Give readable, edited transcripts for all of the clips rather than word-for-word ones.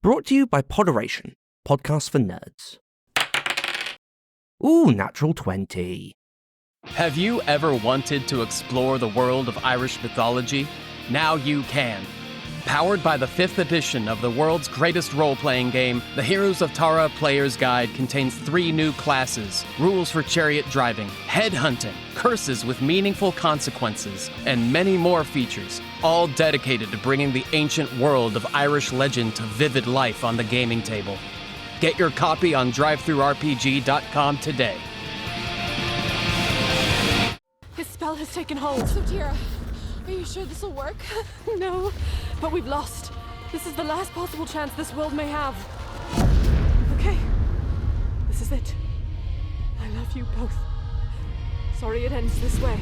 Brought to you by Poderation, podcast for nerds. Ooh, natural 20. Have you ever wanted to explore the world of Irish mythology? Now you can. Powered by the 5th edition of the world's greatest role-playing game, the Heroes of Tara Player's Guide contains 3 new classes, rules for chariot driving, headhunting, curses with meaningful consequences, and many more features, all dedicated to bringing the ancient world of Irish legend to vivid life on the gaming table. Get your copy on drivethrurpg.com today. His spell has taken hold. So, Tira, are you sure this will work? No, but we've lost. This is the last possible chance this world may have. Okay, this is it. I love you both. Sorry it ends this way.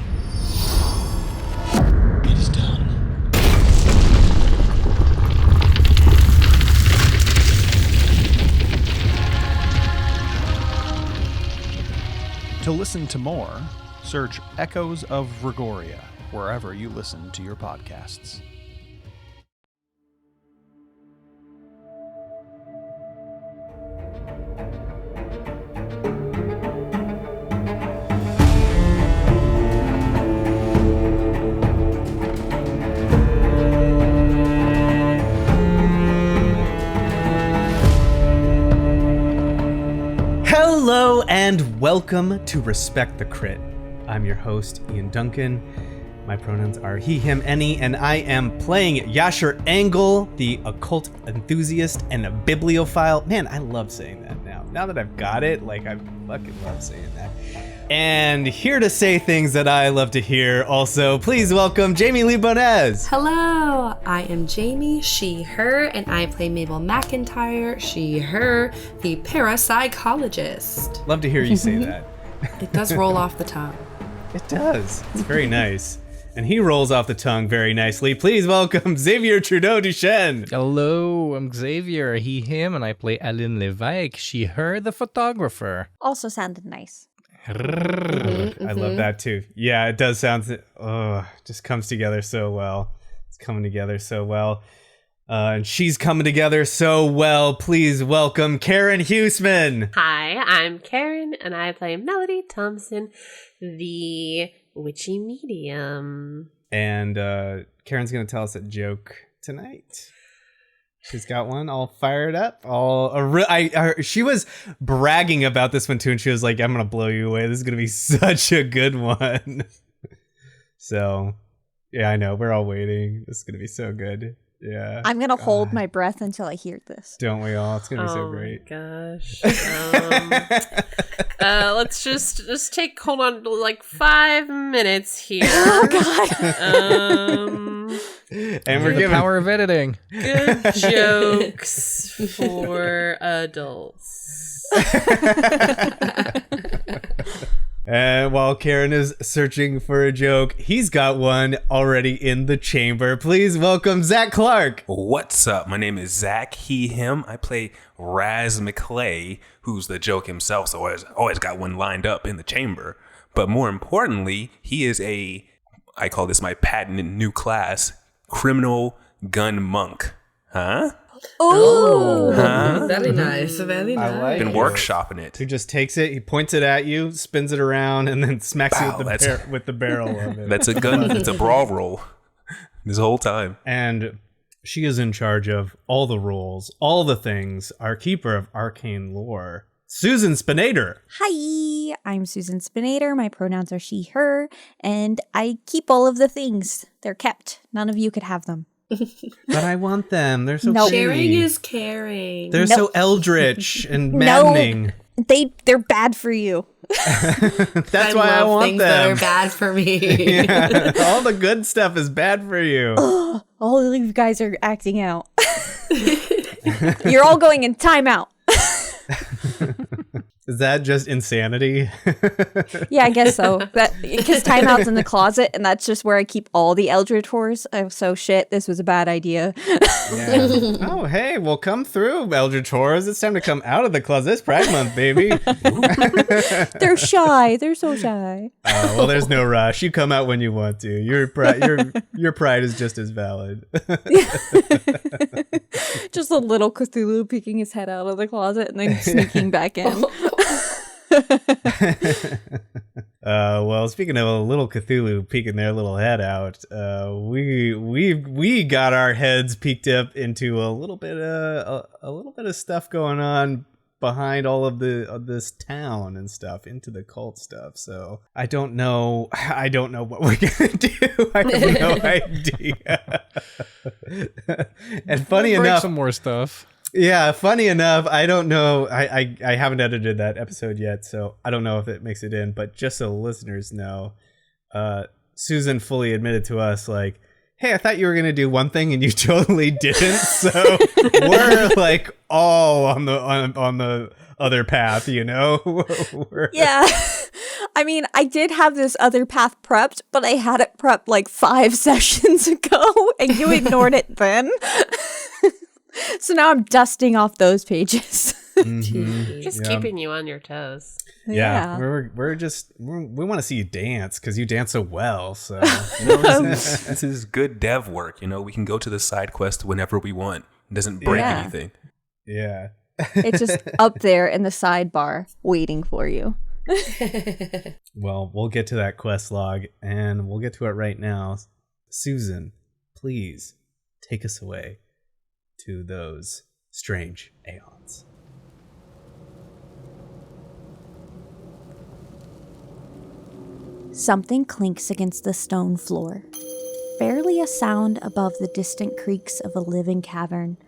It is done. To listen to more, search Echoes of Regoria wherever you listen to your podcasts. Hello and welcome to Respect the Crit. I'm your host, Ian Duncan. My pronouns are he, him, any, and I am playing Yasher Angle, the occult enthusiast and a bibliophile. Man, I love saying that now. Now that I've got it, I fucking love saying that. And here to say things that I love to hear also, please welcome Jamie Lee Bonez. Hello, I am Jamie, she, her, and I play Mabel McIntyre, she, her, the parapsychologist. Love to hear you say that. It does roll off the tongue. It does. It's very nice. And he rolls off the tongue very nicely. Please welcome Xavier Trudeau-Duchesne. Hello, I'm Xavier, he, him, and I play Aline Levesque, she, her, the photographer. Also sounded nice. I love that too. Yeah, it does sound, just comes together so well. It's coming together so well. And she's coming together so well. Please welcome Karen Huseman. Hi, I'm Karen, and I play Melody Thompson, the witchy medium. And Karen's going to tell us a joke tonight. She's got one all fired up. She was bragging about this one too, and she was like, I'm going to blow you away. This is going to be such a good one. So, yeah, I know. We're all waiting. This is going to be so good. Yeah. I'm going to hold my breath until I hear this. Don't we all? It's going to be so great. Oh my gosh. Let's just hold on to 5 minutes here. Oh God. And we're giving power of editing. Good jokes for adults. And while Karen is searching for a joke, he's got one already in the chamber. Please welcome Zach Clark. What's up? My name is Zach, he, him. I play Raz McClay, who's the joke himself, so always got one lined up in the chamber. But more importantly, he is I call this my patented new class, Criminal Gun Monk. Huh? Oh, huh? Very nice, very nice. I like Been workshopping it. He just takes it, he points it at you, spins it around, and then smacks you with the barrel of it. That's a gun. It's a brawl roll. This whole time. And she is in charge of all the rules, all the things, our keeper of arcane lore, Susan Spinator. Hi, I'm Susan Spinator. My pronouns are she, her, and I keep all of the things. They're kept. None of you could have them. But I want them. They're so Nope. pretty. Sharing is caring. They're so eldritch and maddening. They're bad for you. That's why I want things them. that are bad for me. Yeah, all the good stuff is bad for you. All of you guys are acting out. You're all going in timeout. Is that just insanity? Yeah, I guess so. Because timeout's in the closet, and that's just where I keep all the Eldritch horrors. So shit, this was a bad idea. Yeah. Oh, hey, well, come through, Eldritch Horrors. It's time to come out of the closet. It's Pride Month, baby. They're shy. They're so shy. Well, there's no rush. You come out when you want to. Your pride is just as valid. Just a little Cthulhu peeking his head out of the closet and then sneaking back in. Well, speaking of a little Cthulhu peeking their little head out, we got our heads peeked up into a little bit of stuff going on behind all of this town and stuff, into the cult stuff. So I don't know what we're gonna do. I have no idea. And funny enough, some more stuff. Yeah, funny enough, I don't know. I haven't edited that episode yet, so I don't know if it makes it in. But just so listeners know, Susan fully admitted to us, like, hey, I thought you were going to do one thing and you totally didn't. So we're like all on the other path, you know? Yeah. I mean, I did have this other path prepped, but I had it prepped like 5 sessions ago and you ignored it then. So now I'm dusting off those pages. Just keeping you on your toes. Yeah. we want to see you dance because you dance so well. So this is good dev work. You know, we can go to the side quest whenever we want. It doesn't break anything. Yeah. It's just up there in the sidebar waiting for you. Well, we'll get to that quest log and we'll get to it right now. Susan, please take us away to those strange aeons. Something clinks against the stone floor. Barely a sound above the distant creaks of a living cavern,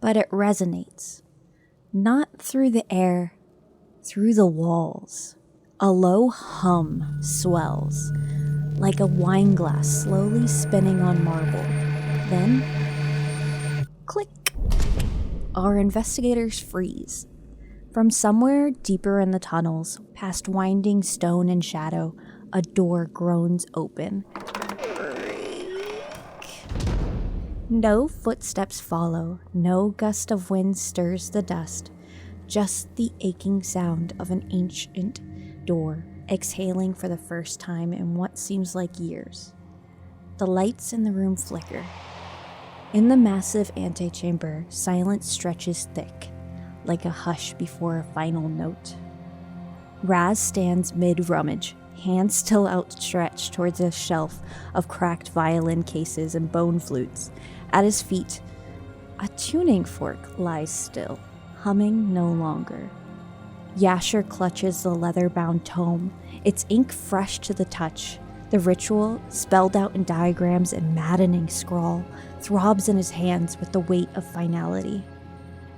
but it resonates. Not through the air, through the walls. A low hum swells, like a wine glass slowly spinning on marble. Then, click. Our investigators freeze. From somewhere deeper in the tunnels, past winding stone and shadow, a door groans open. No footsteps follow, no gust of wind stirs the dust, just the aching sound of an ancient door exhaling for the first time in what seems like years. The lights in the room flicker. In the massive antechamber, silence stretches thick, like a hush before a final note. Raz stands mid-rummage, hands still outstretched towards a shelf of cracked violin cases and bone flutes. At his feet, a tuning fork lies still, humming no longer. Yasher clutches the leather-bound tome, its ink fresh to the touch. The ritual, spelled out in diagrams and maddening scrawl, throbs in his hands with the weight of finality.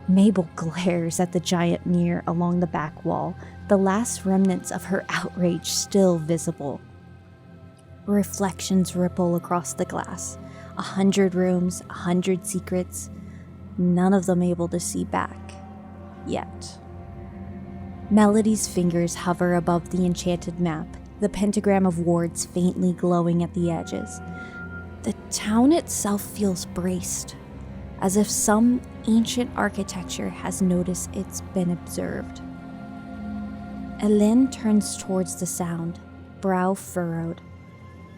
Mabel glares at the giant mirror along the back wall, the last remnants of her outrage still visible. Reflections ripple across the glass. 100 rooms, 100 secrets, none of them able to see back. Yet. Melody's fingers hover above the enchanted map, the pentagram of wards faintly glowing at the edges. The town itself feels braced, as if some ancient architecture has noticed it's been observed. Ellen turns towards the sound, brow furrowed.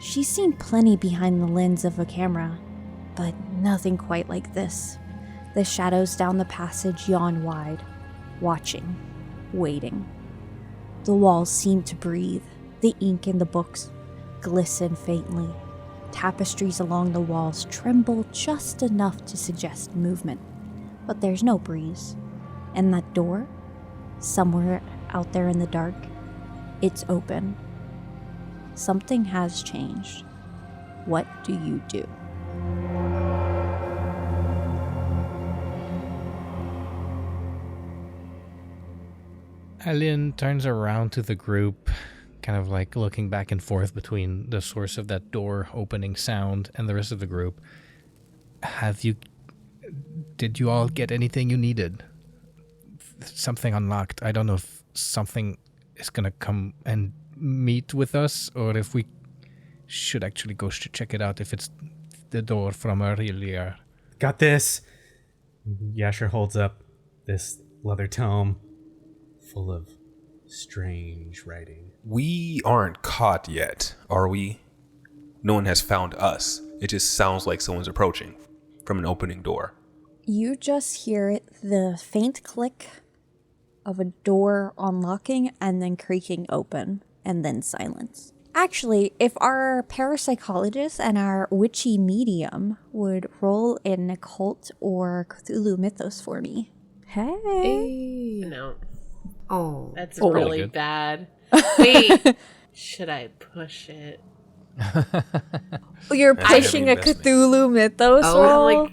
She's seen plenty behind the lens of a camera, but nothing quite like this. The shadows down the passage yawn wide, watching, waiting. The walls seem to breathe. The ink in the books glisten faintly. Tapestries along the walls tremble just enough to suggest movement, but there's no breeze. And that door, somewhere out there in the dark, it's open. Something has changed. What do you do? Alien turns around to the group, kind of like looking back and forth between the source of that door opening sound and the rest of the group. Did you all get anything you needed? Something unlocked. I don't know if something is gonna come and meet with us, or if we should actually go check it out, if it's the door from earlier. Got this. Yasher holds up this leather tome full of strange writing. We aren't caught yet, are we? No one has found us. It just sounds like someone's approaching from an opening door. You just hear the faint click of a door unlocking and then creaking open, and then silence. Actually, if our parapsychologist and our witchy medium would roll an occult or Cthulhu mythos for me. Hey. No. Oh. That's Really really good. bad. Wait. Should I push it? You're That's a heavy pushing a investment. Cthulhu mythos roll?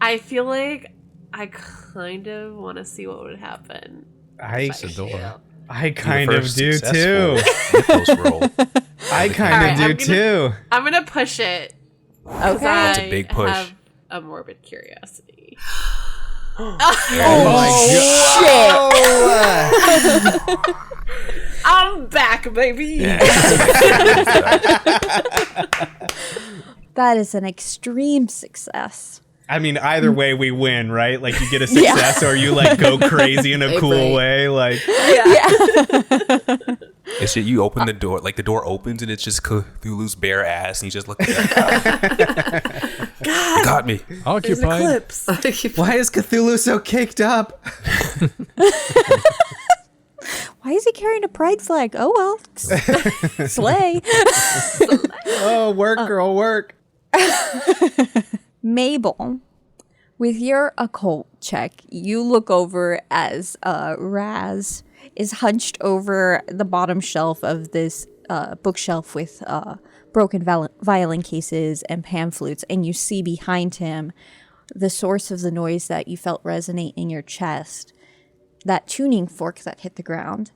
I feel like I kind of want to see what would happen. I fail. kind of do too. Mythos roll. I kind of do too. I'm gonna push it. Okay. That's a big push. I have a morbid curiosity. I'm back, baby. That is an extreme success. I mean, either way, we win, right? Like, you get a success, or you like go crazy in a cool way. Like, It's just, you open the door, like the door opens and it's just Cthulhu's bare ass, and you just look at it. God, got me. Occupied. why is Cthulhu so caked up? Why is he carrying a pride flag? Oh well. Slay. Oh, work, girl, work. Mabel, with your occult check, you look over as Raz is hunched over the bottom shelf of this bookshelf with broken violin cases and pan flutes, and you see behind him the source of the noise that you felt resonate in your chest, that tuning fork that hit the ground.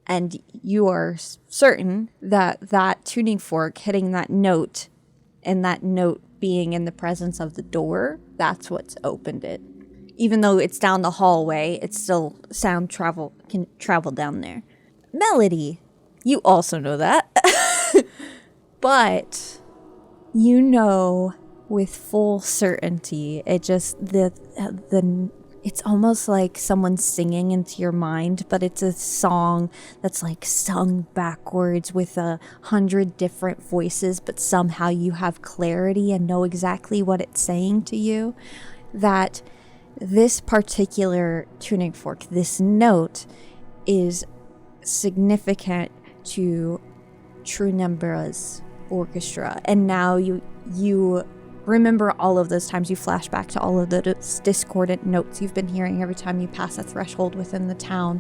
And you are certain that that tuning fork hitting that note, and that note being in the presence of the door, that's what's opened it. Even though it's down the hallway, it's still can travel down there. Melody, you also know that. But you know with full certainty, it just it's almost like someone singing into your mind, but it's a song that's like sung backwards with 100 different voices, but somehow you have clarity and know exactly what it's saying to you. That this particular tuning fork, this note, is significant to True Numbra's orchestra. And now you remember all of those times, you flash back to all of the discordant notes you've been hearing every time you pass a threshold within the town,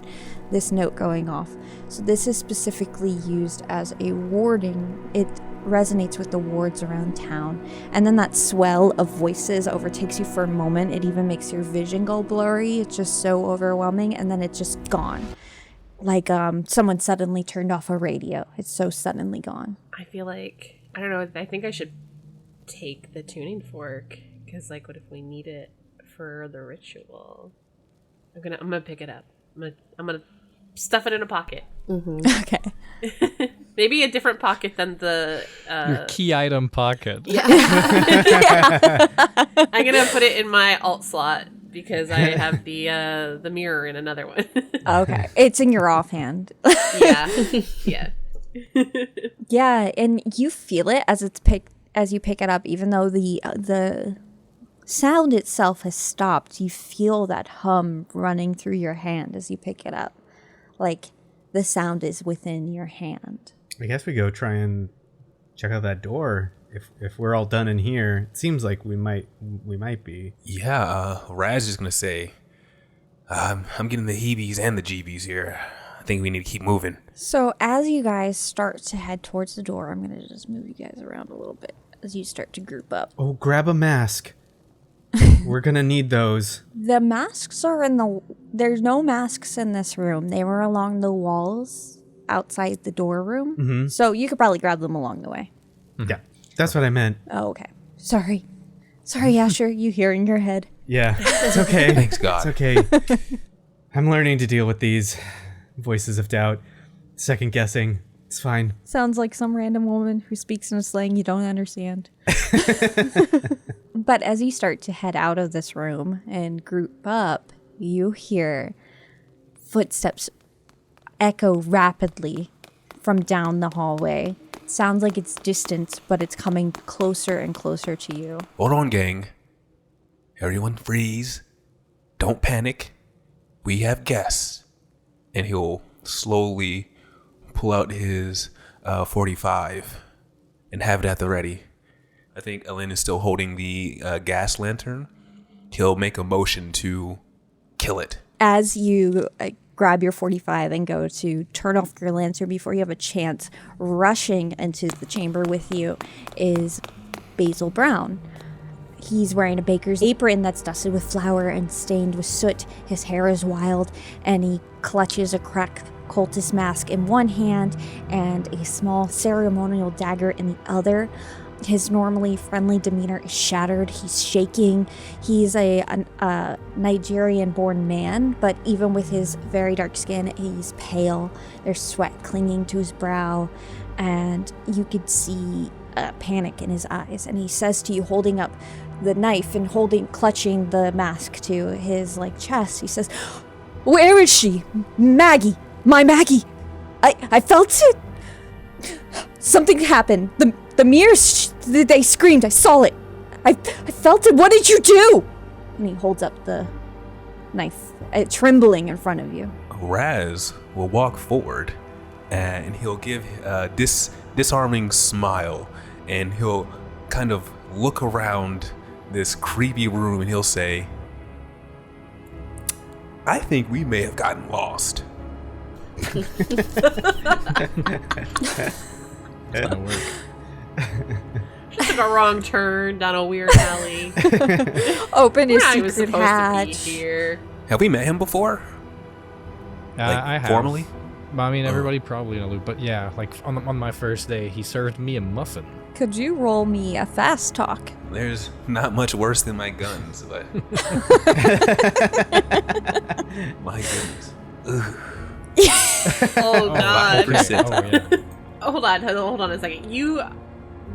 this note going off. So this is specifically used as a warding. It resonates with the wards around town. And then that swell of voices overtakes you for a moment. It even makes your vision go blurry. It's just so overwhelming, and then it's just gone. Like someone suddenly turned off a radio. It's so suddenly gone. I feel like, I don't know, I think I should take the tuning fork, because like, what if we need it for the ritual? I'm gonna pick it up. I'm gonna stuff it in a pocket. Okay. Maybe a different pocket than the Your key item pocket. I'm gonna put it in my alt slot because I have the mirror in another one. Okay. It's in your offhand. Yeah. Yeah, and you feel it as you pick it up, even though the sound itself has stopped. You feel that hum running through your hand as you pick it up. Like the sound is within your hand. I guess we go try and check out that door. If we're all done in here, it seems like we might be. Yeah, Raz is gonna say, I'm getting the heebies and the jeebies here. I think we need to keep moving. So as you guys start to head towards the door, I'm going to just move you guys around a little bit as you start to group up. Oh, grab a mask. We're gonna need those. The masks are there's no masks in this room. They were along the walls outside the door room. Mm-hmm. So you could probably grab them along the way. Yeah, that's what I meant. Oh, okay. Sorry, Asher, you hear in your head. Yeah, it's okay. Thanks, God. It's okay. I'm learning to deal with these voices of doubt, second guessing. It's fine. Sounds like some random woman who speaks in a slang you don't understand. But as you start to head out of this room and group up, you hear footsteps echo rapidly from down the hallway. It sounds like it's distant, but it's coming closer and closer to you. Hold on, gang. everyone freeze. Don't panic. We have guests. And he'll slowly pull out his 45 and have it at the ready. I think Ellen is still holding the gas lantern. He'll make a motion to kill it. As you grab your 45 and go to turn off your lantern before you have a chance, rushing into the chamber with you is Basil Brown. He's wearing a baker's apron that's dusted with flour and stained with soot. His hair is wild, and he clutches a cracked cultist mask in one hand and a small ceremonial dagger in the other. His normally friendly demeanor is shattered. He's shaking. He's a Nigerian-born man, but even with his very dark skin, he's pale. There's sweat clinging to his brow, and you could see panic in his eyes. And he says to you, holding up the knife and clutching the mask to his chest, he says, "Where is she? Maggie, my Maggie. I felt it. Something happened. The mirrors, they screamed. I saw it. I felt it. What did you do?" And he holds up the knife, trembling in front of you. Raz will walk forward, and he'll give this disarming smile, and he'll kind of look around this creepy room, and he'll say, "I think we may have gotten lost." That'll work. Just took a wrong turn down a weird alley. Open his He was secret supposed hatch. to be here. Have we met him before? I have. Formally? Well, I mean, everybody probably in a loop, but yeah, on my first day, he served me a muffin. Could you roll me a fast talk? There's not much worse than my guns, but my goodness. Ugh. Oh God. Percent. Oh, yeah. Hold on a second. You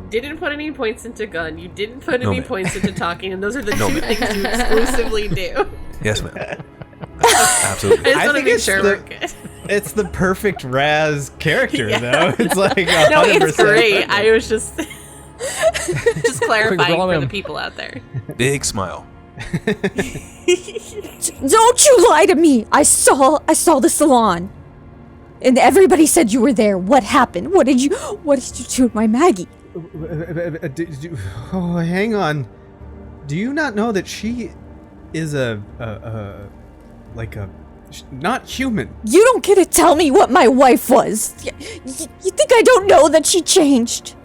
didn't put any points into gun. You didn't put No, any ma'am. points into talking, and those are the No, two ma'am. things you exclusively do. Yes, ma'am. Absolutely. I just want to think make it's sure the- we're good. It's the perfect Raz character, Yeah. though. It's like 100%. No, it's great. I was just clarifying Quick, roll for the him. people out there. Big smile. Don't you lie to me! I saw the salon, and everybody said you were there. What happened? What did you do with my Maggie? Oh, hang on. Do you not know that she is not human? You don't get to tell me what my wife was. You think I don't know that she changed?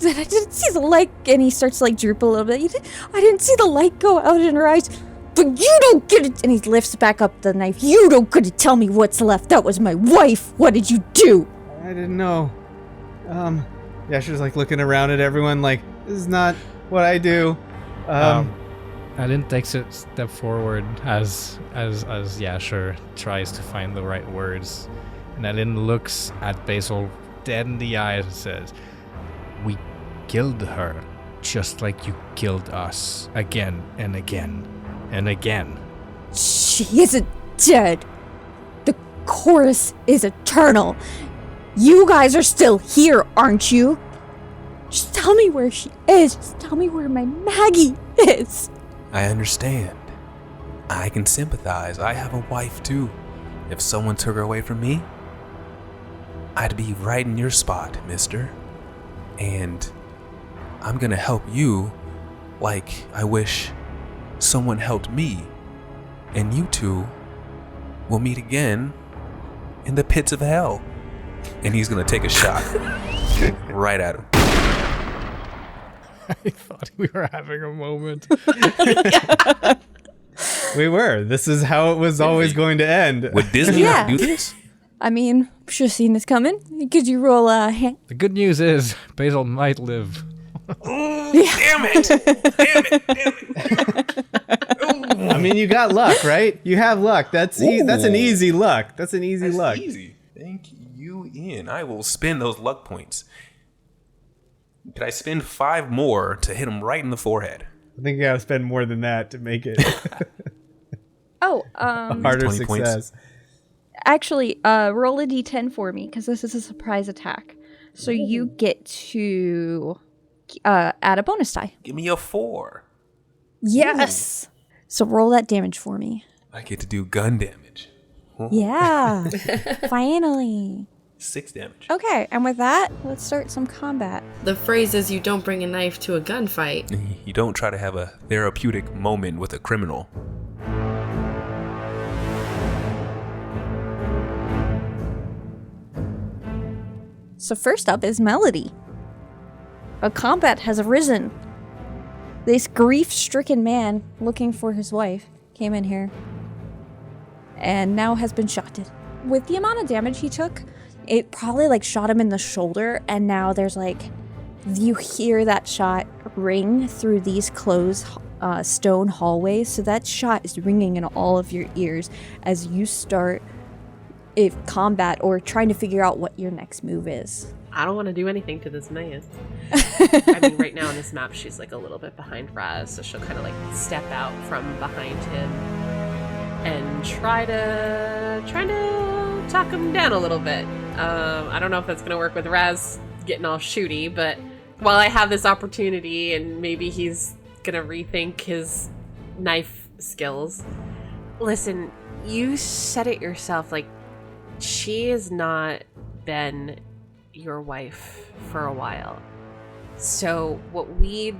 I didn't see the light, and he starts to droop a little bit. I didn't see the light go out in her eyes. But you don't get it. And he lifts back up the knife. You don't get to tell me what's left. That was my wife. What did you do? I didn't know. Yasher's looking around at everyone this is not what I do. Aline takes a step forward as Yasher tries to find the right words, and Aline looks at Basil dead in the eyes and says, "We killed her, just like you killed us, again and again and again." She isn't dead. The chorus is eternal. You guys are still here, aren't you? Just tell me where she is. Just tell me where my Maggie is. I understand. I can sympathize. I have a wife too. If someone took her away from me, I'd be right in your spot, mister. And I'm gonna help you like I wish someone helped me. And you two will meet again in the pits of hell. And he's gonna take a shot right at him. I thought we were having a moment. We were. This is how it was always going to end. Would Disney Yeah. not do this? I mean, should have seen this coming. Could you roll a hand? The good news is Basil might live. Damn it! Damn it! I mean, you got luck, right? You have luck. That's an easy luck. That's an easy luck. Easy. Thank you, Ian. I will spend those luck points. Could I spend 5 more to hit him right in the forehead? I think you gotta spend more than that to make it Oh, a harder 20 points. success. actually, roll a d10 for me, because this is a surprise attack. So you get to add a bonus die. Give me a 4. Yes. So roll that damage for me. I get to do gun damage. Yeah. Finally. 6 damage. Okay, and with that, let's start some combat. The phrase is you don't bring a knife to a gunfight. You don't try to have a therapeutic moment with a criminal. So first up is Melody. A combat has arisen. This grief-stricken man looking for his wife came in here and now has been shotted. With the amount of damage he took, it probably like shot him in the shoulder, and now there's like, you hear that shot ring through these closed stone hallways. So that shot is ringing in all of your ears as you start combat or trying to figure out what your next move is. I don't want to do anything to this man. I mean, right now on this map, she's like a little bit behind Raz, so she'll kind of like step out from behind him and try to talk him down a little bit. I don't know if that's gonna work with Raz getting all shooty, but while I have this opportunity and maybe he's gonna rethink his knife skills, listen, you said it yourself, like, she has not been your wife for a while. So what we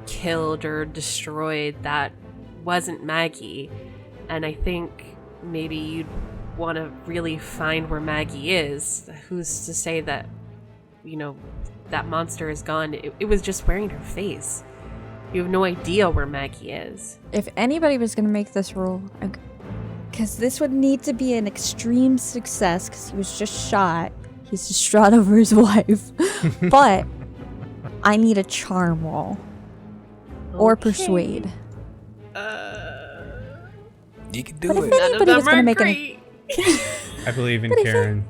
killed or destroyed, that wasn't Maggie. And I think maybe you'd want to really find where Maggie is. Who's to say that, you know, that monster is gone? It was just wearing her face. You have no idea where Maggie is. If anybody was going to make this roll, because this would need to be an extreme success because he was just shot. He's distraught over his wife. But I need a charm roll. Or persuade. You can do but it. If anybody was going to make it, I believe in Karen.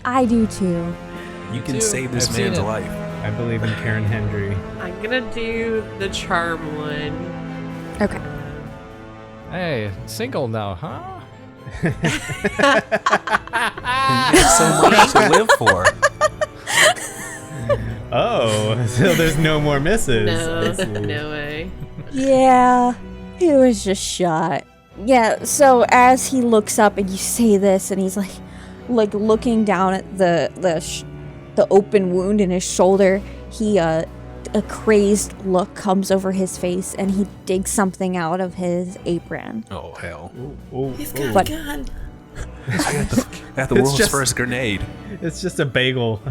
I do too. You can save this man's life. I believe in Karen Hendry. I'm gonna do the charm one. Okay. Hey, single now, huh? So much to live for. Oh, so there's no more misses. No way. Yeah, he was just shot. Yeah, so as he looks up and you say this and he's like looking down at the open wound in his shoulder, a crazed look comes over his face and he digs something out of his apron. Oh, hell. He's got a gun. I got the world's first grenade. It's just a bagel.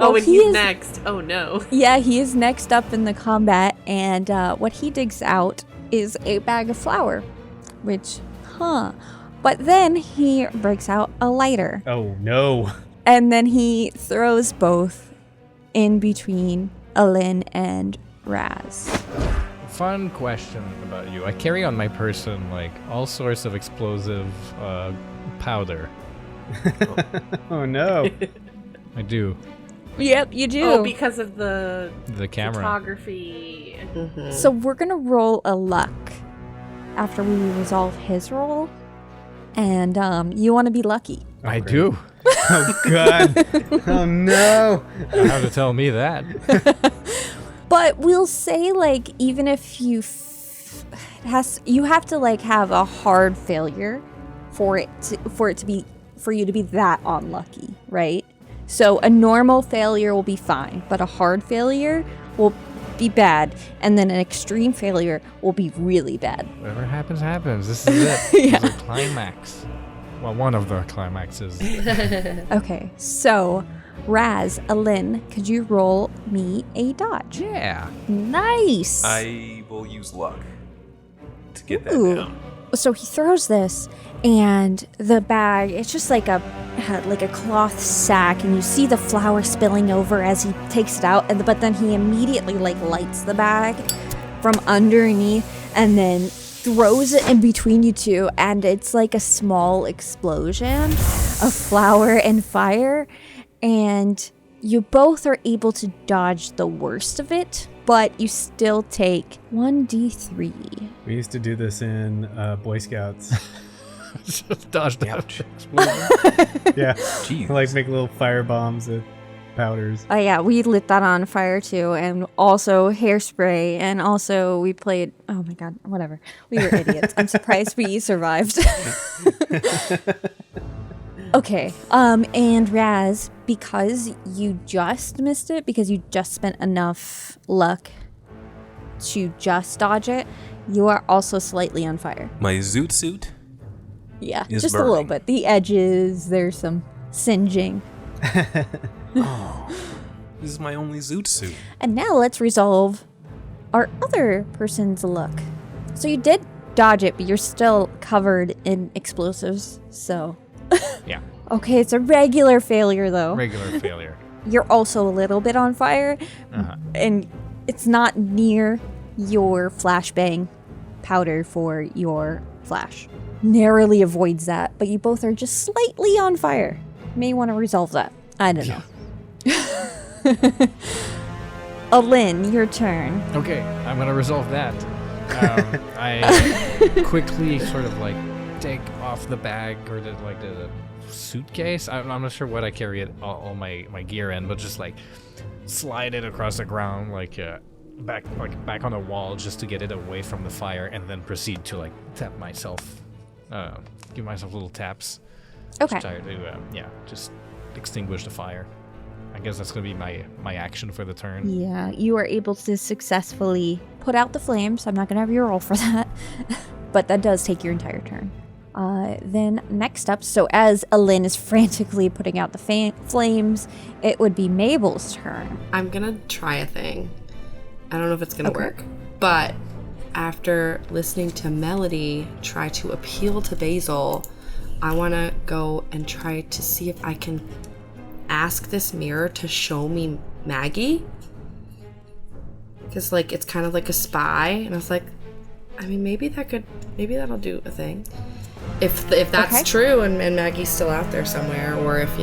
Oh, and he's next. Oh, no. Yeah, he is next up in the combat, and what he digs out is a bag of flour, which, But then he breaks out a lighter. Oh, no. And then he throws both in between Alin and Raz. Fun question about you. I carry on my person like all sorts of explosive powder. Oh no. I do. Yep, you do. Oh, because of the camera. Photography. Mm-hmm. So we're going to roll a luck after we resolve his roll. And you want to be lucky. I do. Oh god. Oh no. How to tell me that? But we'll say, like, even if you have to like have a hard failure for you to be that unlucky, right? So a normal failure will be fine, but a hard failure will be bad, and then an extreme failure will be really bad. Whatever happens, happens. This is it. Yeah. This is a climax. Well, one of the climaxes. Okay, so Raz, Alin, could you roll me a dodge? Yeah. Nice. I will use luck to get that Ooh. down. So he throws this, and the bag, it's just like a cloth sack, and you see the flour spilling over as he takes it out, but then he immediately lights the bag from underneath and then throws it in between you two, and it's like a small explosion of flour and fire, and you both are able to dodge the worst of it, but you still take 1d3. We used to do this in Boy Scouts. Just dodge the Yeah. Jeez. Like make little fire bombs. powders. Oh yeah, we lit that on fire too, and also hairspray, and also we played. Oh my god, whatever. We were idiots. I'm surprised we survived. Okay, and Raz, because you just missed it, because you just spent enough luck to just dodge it, you are also slightly on fire. My zoot suit? Yeah, is just burning. a little bit. The edges, there's some singeing. Oh, this is my only zoot suit. And now let's resolve our other person's luck. So you did dodge it, but you're still covered in explosives, so... Yeah. Okay, it's a regular failure, though. Regular failure. You're also a little bit on fire, and it's not near your flashbang powder for your flash. Narrowly avoids that, but you both are just slightly on fire. May want to resolve that. I don't know. Alin, your turn. Okay, I'm gonna resolve that. I quickly sort of like take off the bag or the suitcase. I'm not sure what I carry all my gear in, but just like slide it across the ground back on the wall just to get it away from the fire, and then proceed to like tap myself, give myself little taps. Okay. Just try to just extinguish the fire. I guess that's gonna be my action for the turn. Yeah, you are able to successfully put out the flames. I'm not going to have you roll for that, but that does take your entire turn. Then next up, so as Alin is frantically putting out the flames, it would be Mabel's turn. I'm gonna try a thing. I don't know if it's gonna work, but after listening to Melody try to appeal to Basil, I want to go and try to see if I can ask this mirror to show me Maggie, because like it's kind of like a spy, and I was like, I mean, maybe that'll do a thing. If that's true, and Maggie's still out there somewhere, or if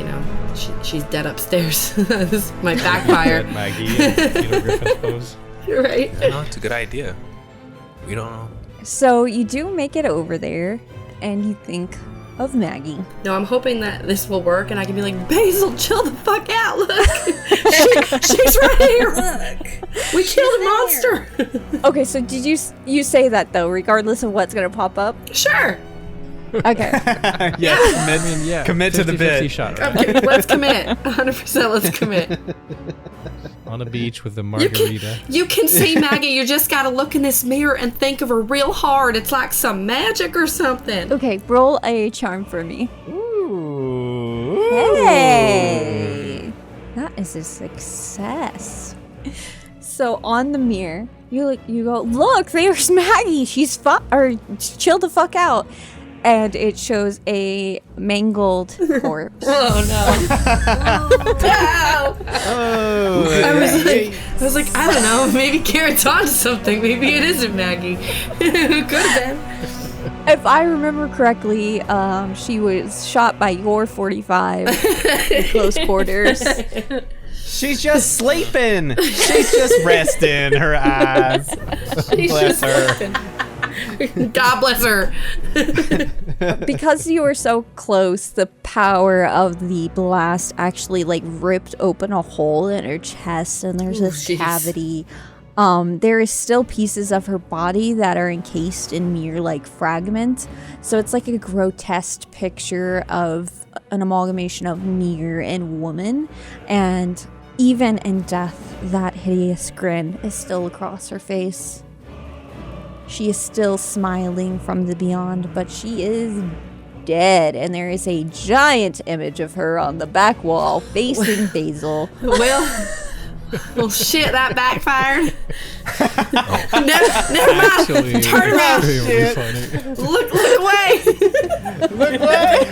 she's dead upstairs, this might backfire. Maggie in Griffin's pose. You're right. No, it's a good idea. We don't know. So you do make it over there, and you think of Maggie. No, I'm hoping that this will work, and I can be like, Basil, chill the fuck out. Look, she's right here. Look, we killed a monster. Okay, so did you say that though, regardless of what's gonna pop up? Sure. Okay. Yeah, commit to the 50-50 bit. shot, right? Okay, let's commit. 100%. Let's commit. On a beach with a margarita. You can see Maggie. You just gotta look in this mirror and think of her real hard. It's like some magic or something. Okay, roll a charm for me. Ooh. Hey, that is a success. So on the mirror, you go, look, there's Maggie. She's chill the fuck out. And it shows a mangled corpse. Oh no! Oh. I was like, I don't know. Maybe Carrot's onto something. Maybe it isn't Maggie. Could have been. If I remember correctly, she was shot by your 45 in close quarters. She's just sleeping. She's just resting her eyes. Bless her. God bless her. Because you were so close, the power of the blast actually ripped open a hole in her chest, and there's this cavity. There is still pieces of her body that are encased in mere fragments. So it's like a grotesque picture of an amalgamation of mirror and woman. And even in death, that hideous grin is still across her face. She is still smiling from the beyond, but she is dead, and there is a giant image of her on the back wall facing Basil. Well, shit, that backfired. Never mind. Actually, Turn around. really funny. Look away. Look away.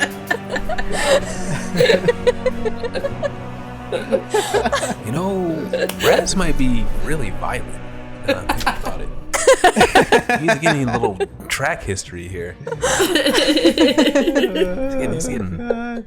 Raz might be really violent. Think about it. He's getting a little track history here. He's getting.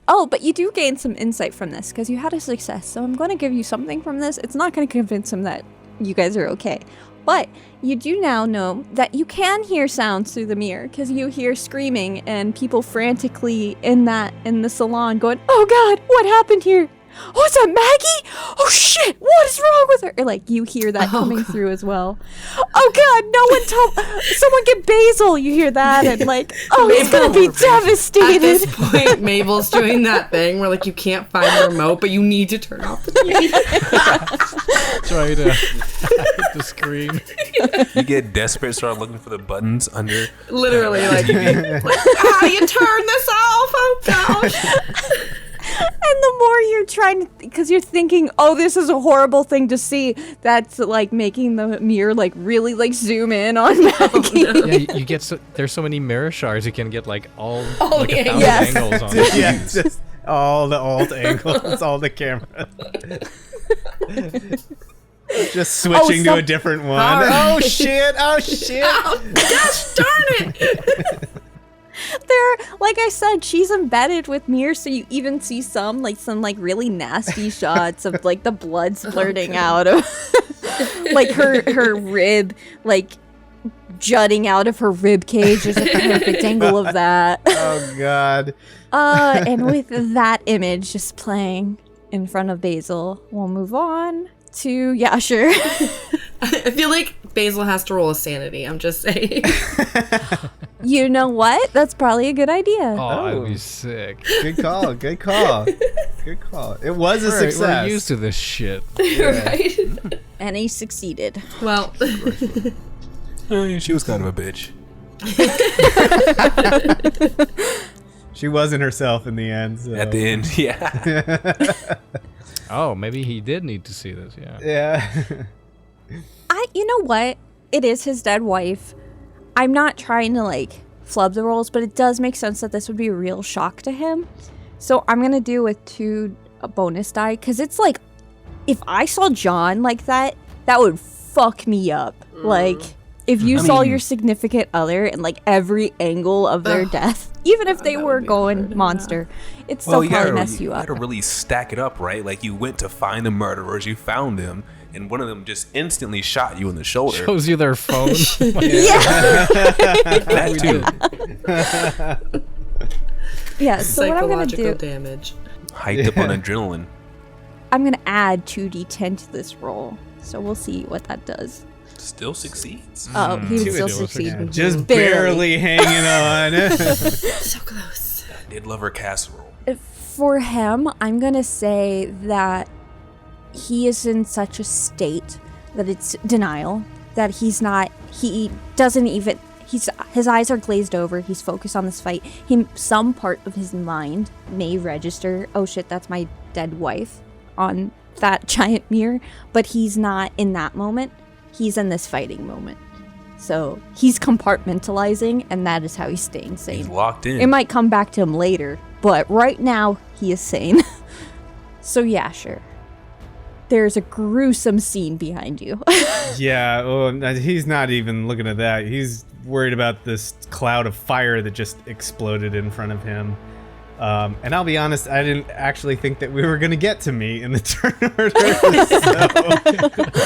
Oh, but you do gain some insight from this because you had a success. So I'm going to give you something from this. It's not going to convince him that you guys are okay. But you do now know that you can hear sounds through the mirror because you hear screaming and people frantically in the salon going, "Oh God, what happened here?" oh, is that Maggie? Oh shit, what is wrong with her? Or, like, you hear that coming through as well. Oh god, no one told, someone get Basil. You hear that, and like, oh, he's gonna be devastated. At this point, Mabel's doing that thing where like you can't find the remote, but you need to turn off the TV. Try to hit the screen. You get desperate, start looking for the buttons under. Literally, like how do you turn this off? Oh gosh. And the more you're trying to, because you're thinking, oh, this is a horrible thing to see, that's like making the mirror like really like zoom in on Maggie. Yeah, you get there's so many mirror shards you can get like all like 1,000 angles on it. Yeah, just all the alt angles, all the cameras. Just switching to a different one. Oh shit! Oh shit! Oh gosh darn it! There, like I said, she's embedded with mirrors, so you even see some really nasty shots of like the blood splurting out of like her rib, like jutting out of her rib cage. There's a perfect angle of that. Oh god. And with that image just playing in front of Basil, we'll move on to Yasher. I feel like Basil has to roll a sanity. I'm just saying. You know what? That's probably a good idea. Oh, that'd be sick. Good call. Good call. Good call. It was a success. We're used to this shit. Right? And he succeeded. Well, She was kind of a bitch. She wasn't herself in the end. So. At the end, yeah. Oh, maybe he did need to see this. Yeah. Yeah. You know what? It is his dead wife. I'm not trying to like flub the roles, but it does make sense that this would be a real shock to him. So I'm gonna do with 2 bonus die, because it's like, if I saw John like that, that would fuck me up. Like, if you saw your significant other and like every angle of their death, even if they were going monster, it's still probably mess you up. You gotta really stack it up, right? Like, you went to find the murderers, you found them, and one of them just instantly shot you in the shoulder. Shows you their phone. That too. Yeah, so what I'm gonna do, damage. Hyped up on adrenaline. I'm gonna add 2d10 to this roll. So we'll see what that does. Still succeeds. Oh, he would still ridiculous succeed. again. Just barely hanging on. So close. I did love her casserole. For him, I'm gonna say that he is in such a state that it's denial, that he doesn't even, his eyes are glazed over, he's focused on this fight. Some part of his mind may register, oh shit, that's my dead wife on that giant mirror, but he's not in that moment. He's in this fighting moment. So he's compartmentalizing, and that is how he's staying sane. He's locked in. It might come back to him later, but right now he is sane. So yeah, sure. There's a gruesome scene behind you. Yeah, well, he's not even looking at that. He's worried about this cloud of fire that just exploded in front of him. And I'll be honest, I didn't actually think that we were going to get to me in the turn order, so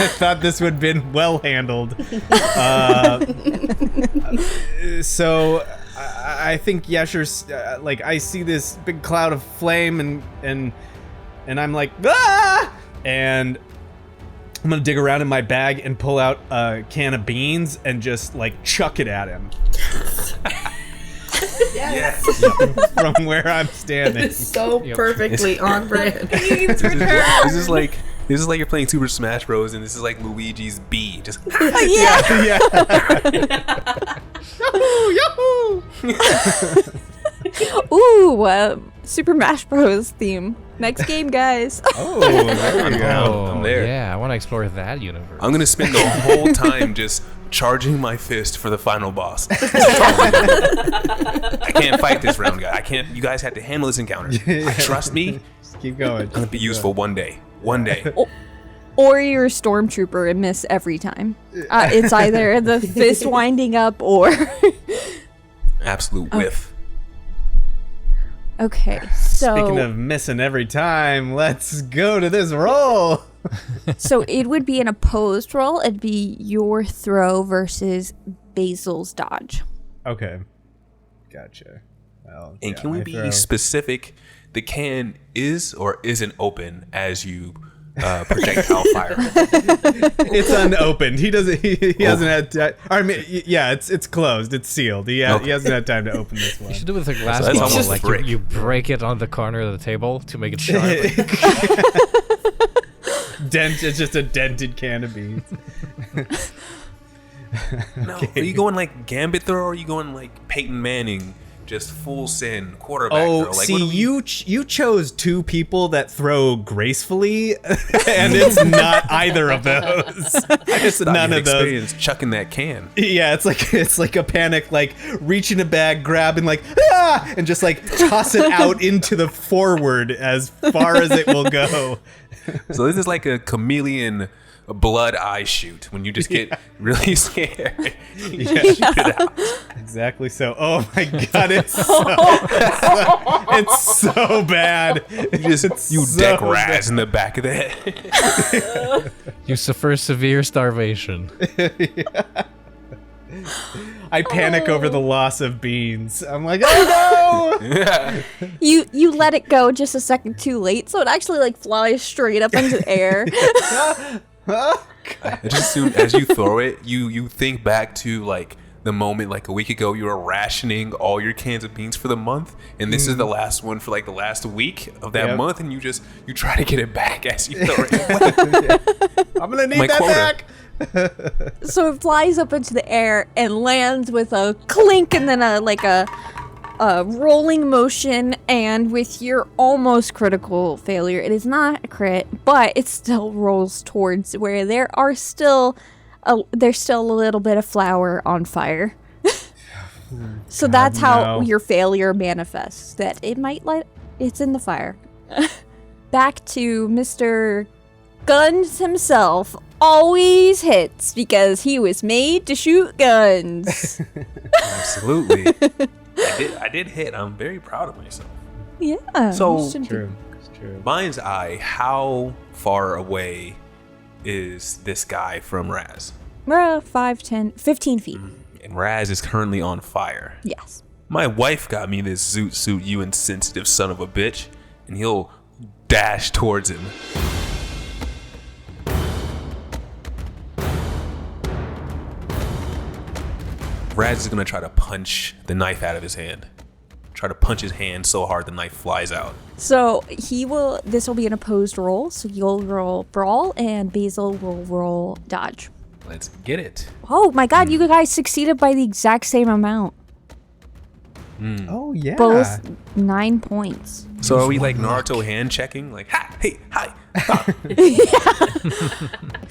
I thought this would have been well handled. So I think Yasher's, like, I see this big cloud of flame, and I'm like, ah! And I'm gonna dig around in my bag and pull out a can of beans and just like chuck it at him. Yes. From where I'm standing. It's so perfectly on brand. This is like you're playing Super Smash Bros. And this is like Luigi's B. Just Yeah. Ooh, Super Smash Bros. Theme. Next game, guys. Oh, there we Oh, go. I'm there. Yeah, I want to explore that universe. I'm gonna spend the whole time just charging my fist for the final boss. I can't fight this round, guy. I can't. You guys have to handle this encounter. Trust me. Just keep going. I'm gonna be useful one day. One day. Or you're a stormtrooper and miss every time. It's either the fist winding up or... Absolute whiff. Okay, so... Speaking of missing every time, let's go to this roll. So it would be an opposed roll. It'd be your throw versus Basil's dodge. Okay. Gotcha. Well, And yeah, can we my be throw. specific the can is or isn't open as you projectile fire. It's unopened. He doesn't. He hasn't had time. I mean, yeah, it's closed. It's sealed. He hasn't had time to open this one. You should do it with a glass So that's bottle. almost Like brick. you break it on the corner of the table to make it sharp. It's just a dented can of beans. No, are you going like Gambit throw, or are you going like Peyton Manning, just full send quarterback throw? Like, See, what do we- you chose two people that throw gracefully, and it's not either of those. It's Thought you none had of those. experience chucking that can. Yeah, it's like a panic, like reach in a bag, grab, and like and just like toss it out into the forward as far as it will go. So this is like a chameleon blood eye shoot when you just get really scared. You just shoot it out. Exactly so. Oh my god, it's so bad. You deck Raz in the back of the head. You suffer severe starvation. I panic over the loss of beans. I'm like, oh no! You let it go just a second too late, so it actually like flies straight up into the air. I just assume as you throw it, you think back to like the moment like a week ago you were rationing all your cans of beans for the month, and this is the last one for like the last week of that month, and you try to get it back as you throw it. I'm gonna need My that quota. back. So it flies up into the air and lands with a clink and then a rolling motion, and with your almost critical failure, it is not a crit, but it still rolls towards where there's still a little bit of flour on fire. So that's how your failure manifests, that it might it's in the fire. Back to Mr. Guns himself. Always hits because he was made to shoot guns. Absolutely. I did hit. I'm very proud of myself. Yeah. So you should be. True. It's true. Mind's eye, how far away is this guy from Raz? 5, 10, 15 feet. And Raz is currently on fire. Yes. My wife got me this zoot suit, you insensitive son of a bitch, and he'll dash towards him. Raz is gonna try to punch the knife out of his hand. Try to punch his hand so hard the knife flies out. So this will be an opposed roll. So you'll roll brawl and Basil will roll dodge. Let's get it. Oh my god, you guys succeeded by the exact same amount. Oh yeah. Both 9 points. So are we like Naruto hand checking? Like, ha, hey, hi.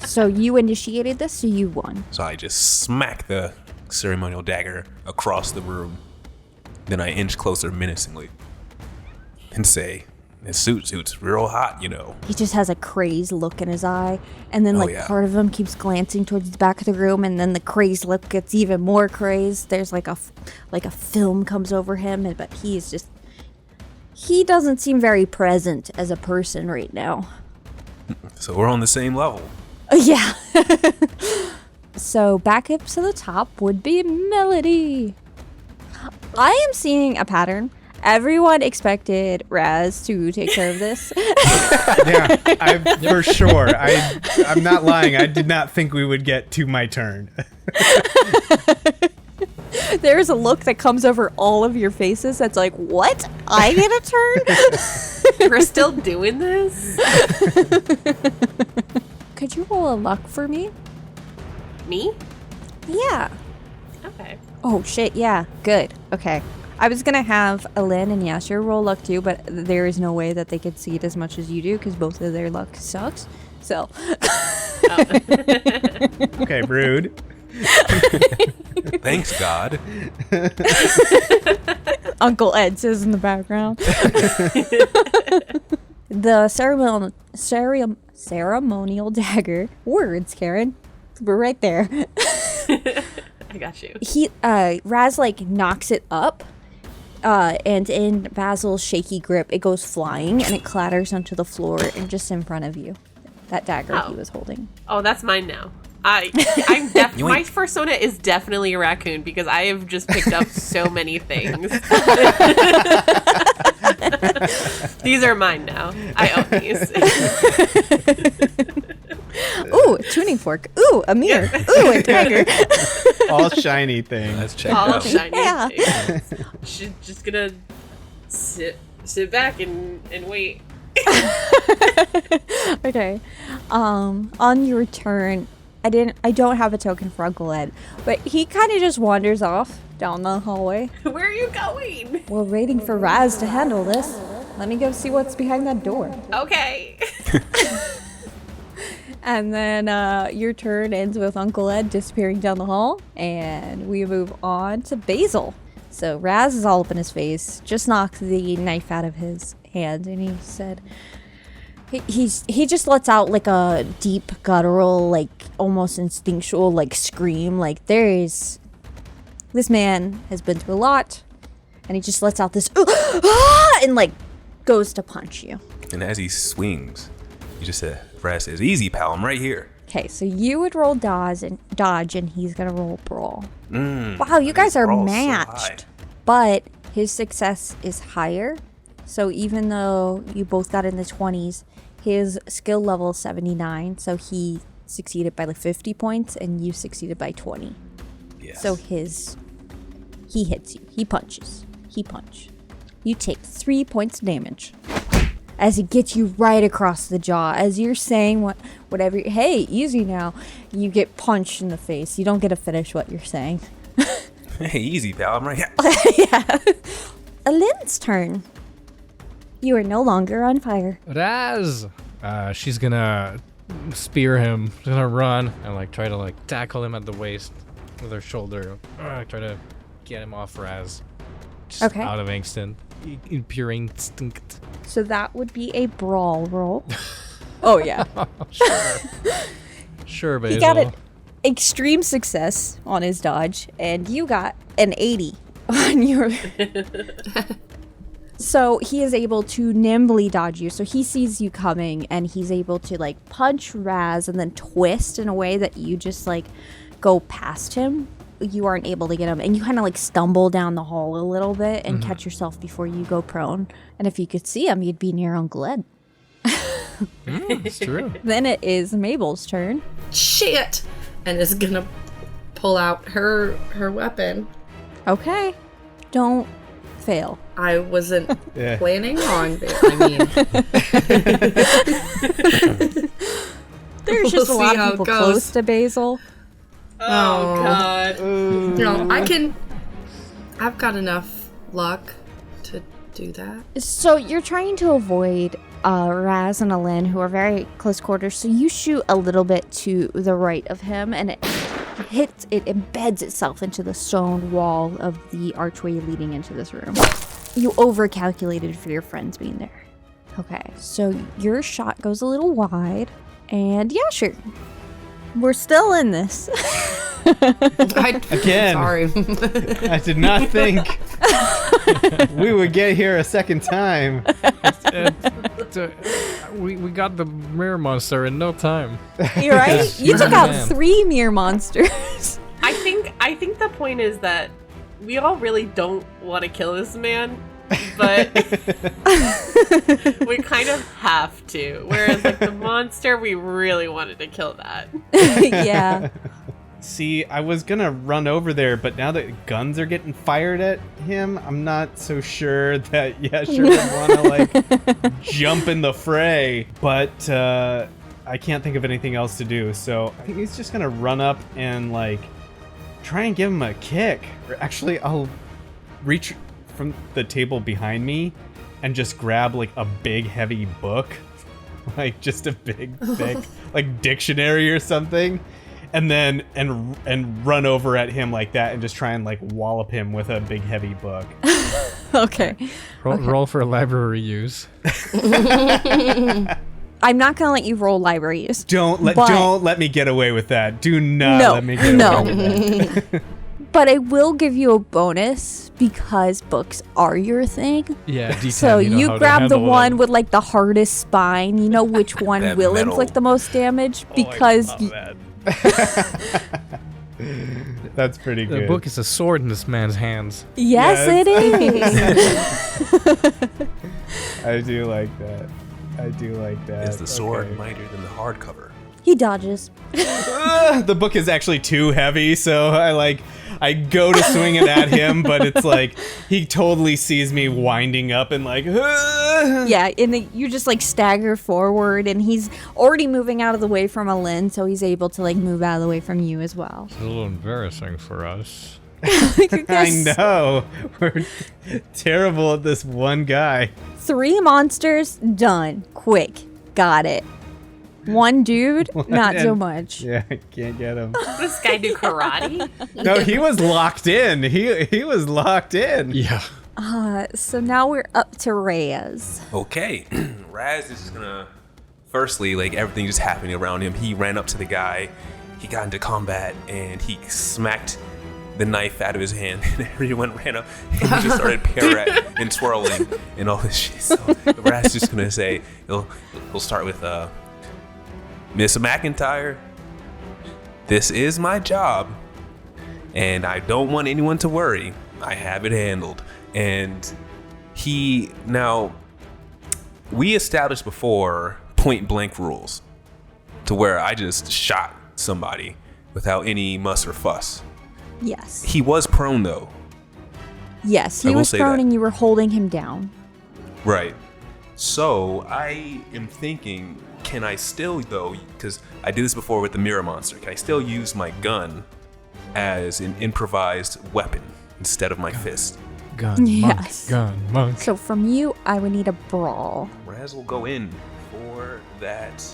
So you initiated this, so you won. So I just smack the ceremonial dagger across the room. Then I inch closer menacingly and say, "This suit's real hot, you know." He just has a crazed look in his eye, and then part of him keeps glancing towards the back of the room, and then the crazed look gets even more crazed. There's like a film comes over him, but he doesn't seem very present as a person right now. So we're on the same level. Yeah. So back up to the top would be Melody. I am seeing a pattern. Everyone expected Raz to take care of this. Yeah, for sure. I'm not lying. I did not think we would get to my turn. There's a look that comes over all of your faces that's like, what? I get a turn? We're still doing this? Could you roll a luck for me? Me? Yeah. Okay. Oh, shit, yeah. Good. Okay. I was going to have Alin and Yasher roll luck too, but there is no way that they could see it as much as you do because both of their luck sucks. So. Okay, rude. Thanks, God. Uncle Ed says in the background. The ceremonial dagger. Words, Karen. We're right there. I got you. Raz knocks it up, and in Basil's shaky grip, it goes flying and it clatters onto the floor and just in front of you. That dagger he was holding. Oh, that's mine now. My persona is definitely a raccoon because I have just picked up so many things. These are mine now. I own these. Ooh, a tuning fork. Ooh, a mirror. Ooh, a dagger. All shiny things. Let's check All out. shiny. Yeah. She's just gonna sit back and wait. Okay. On your turn, I don't have a token for Uncle Ed, but he kind of just wanders off down the hallway. Where are you going? We're waiting for Raz to handle this. Let me go see what's behind that door. Okay. And then your turn ends with Uncle Ed disappearing down the hall, and we move on to Basil. So Raz is all up in his face, just knocked the knife out of his hand, and he said, he just lets out like a deep guttural, like almost instinctual, like scream. Like this man has been through a lot, and he just lets out this and like goes to punch you. And as he swings, you just said, Raz says, easy, pal, I'm right here. Okay, so you would roll dodge, and he's gonna roll brawl. Wow, you guys are brawl's so matched. high. But his success is higher. So even though you both got in the 20s, his skill level is 79. So he succeeded by like 50 points, and you succeeded by 20. Yes. So he hits you. He punches. He punch. You take 3 points of damage as he gets you right across the jaw. As you're saying whatever, hey, easy now, you get punched in the face. You don't get to finish what you're saying. Hey, easy, pal, I'm right here. Yeah. Alin's turn. You are no longer on fire. Raz! She's gonna spear him. She's gonna run and like try to like tackle him at the waist with her shoulder. Try to get him off Raz. Just Okay. out of instinct. In pure instinct. So that would be a brawl roll. Oh, yeah. Sure, Basil. He got an extreme success on his dodge, and you got an 80 on your... So he is able to nimbly dodge you. So he sees you coming, and he's able to like punch Raz and then twist in a way that you just like go past him. You aren't able to get him, and you kind of like stumble down the hall a little bit and catch yourself before you go prone. And if you could see him, you'd be near Uncle Ed. It's true. Then it is Mabel's turn. Shit! And is gonna pull out her weapon. Okay. Don't fail. I wasn't Yeah. planning on it. I mean, There's just We'll a lot see how of it people goes. close to Basil. Oh God. no, I've got enough luck to do that. So you're trying to avoid Raz and Alin, who are very close quarters. So you shoot a little bit to the right of him, and it embeds itself into the stone wall of the archway leading into this room. You overcalculated for your friends being there. Okay, so your shot goes a little wide, and yeah, sure. We're still in this. Again. Sorry. I did not think we would get here a second time. We got the mirror monster in no time. You're right. You took out Man. 3 mere monsters. I think the point is that we all really don't want to kill this man, but we kind of have to. Whereas like the monster, we really wanted to kill that. Yeah. See, I was gonna run over there, but now that guns are getting fired at him, I'm not so sure that Yasher would wanna like jump in the fray. But I can't think of anything else to do, so I think he's just gonna run up and like try and give him a kick. Or actually, I'll reach from the table behind me and just grab like a big heavy book, like just a big thick like dictionary or something. And then and run over at him like that and just try and like wallop him with a big heavy book. Okay. Roll for library use. I'm not gonna let you roll library use. Don't let me get away with that. Do not No, let me get no. away with that. But I will give you a bonus because books are your thing. Yeah, D10, So you know you how to grab the handle one them. with like the hardest spine. You know which one That will metal. inflict the most damage because That's pretty The good. book is a sword in this man's hands. yes, Yes. it is. I do like that. I do like that. Is the sword Okay. mightier than the hardcover? He dodges. The book is actually too heavy, so I go to swing it at him, but it's like he totally sees me winding up and like. Yeah, and you just like stagger forward, and he's already moving out of the way from Alin, so he's able to like move out of the way from you as well. It's a little embarrassing for us. I know. We're terrible at this one guy. 3 monsters, done. Quick. Got it. 1 dude, not so much. Yeah, I can't get him. This guy do karate? No, he was locked in. He was locked in. Yeah. So now we're up to Reyes. Okay, Raz is just gonna. Firstly, like everything just happening around him, he ran up to the guy, he got into combat, and he smacked the knife out of his hand, and everyone ran up and he just started pirouetting and twirling and all this shit. So Raz is just gonna say, he'll start with Miss McIntyre, this is my job, and I don't want anyone to worry. I have it handled. And we established before point blank rules to where I just shot somebody without any muss or fuss. Yes. He was prone though. Yes, I he will was say prone that. and you were holding him down. Right. So I am thinking, can I still though, because I did this before with the mirror monster, can I still use my gun as an improvised weapon instead of my fist? Gun, Yes. monk, gun, monk. So from you, I would need a brawl. Raz will go in for that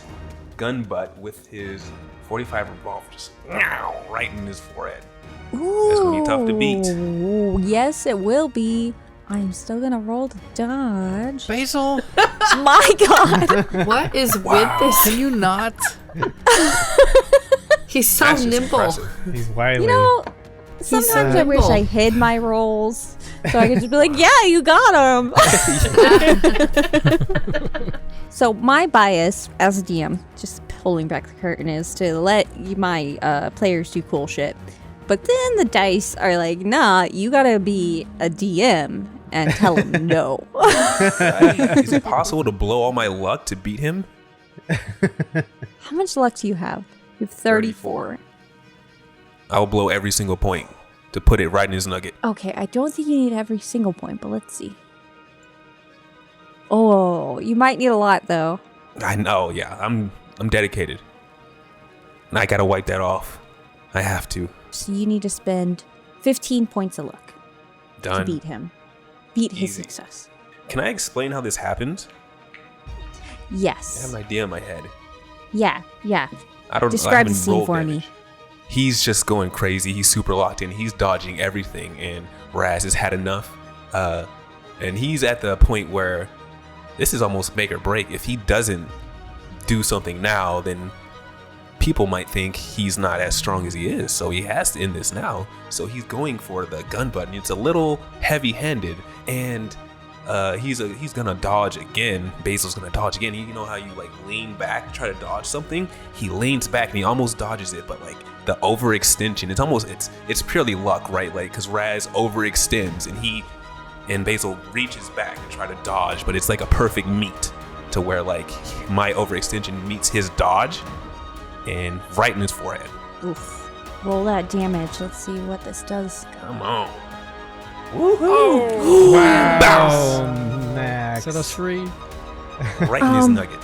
gun butt with his 45 revolver just right in his forehead. Ooh. That's gonna be tough to beat. Yes, it will be. I'm still gonna roll to dodge. Basil, My God. What is with this? can you not? He's so That's just nimble. impressive. He's wily. You know, sometimes I wish nimble. I hid my rolls so I could just be like, yeah, you got him. So my bias as a DM, just pulling back the curtain, is to let my players do cool shit. But then the dice are like, nah, you gotta be a DM and tell them no. Is it possible to blow all my luck to beat him? How much luck do you have? You have 34. I'll blow every single point to put it right in his nugget. Okay, I don't think you need every single point, but let's see. Oh, you might need a lot though. I know, yeah. I'm dedicated. And I gotta wipe that off. I have to. So you need to spend 15 points of luck to Done. beat him. Beat his Easy. success. Can I explain how this happens? I Yes. have an idea in my head. Yeah. I don't. I Describe haven't the scene rolled for damage. me. He's just going crazy. He's super locked in. He's dodging everything, and Raz has had enough. And he's at the point where this is almost make or break. If he doesn't do something now, then people might think he's not as strong as he is. So he has to end this now. So he's going for the gun button. It's a little heavy-handed, and he's gonna dodge again. Basil's gonna dodge again. You know how you like lean back and try to dodge something? He leans back and he almost dodges it, but like the overextension, it's purely luck, right? Like, because Raz overextends and Basil reaches back to try to dodge, but it's like a perfect meet to where like my overextension meets his dodge and right in his forehead. Oof. Roll that damage. Let's see what this does. Come on. Wow, Max. Set us free. Right in his nugget.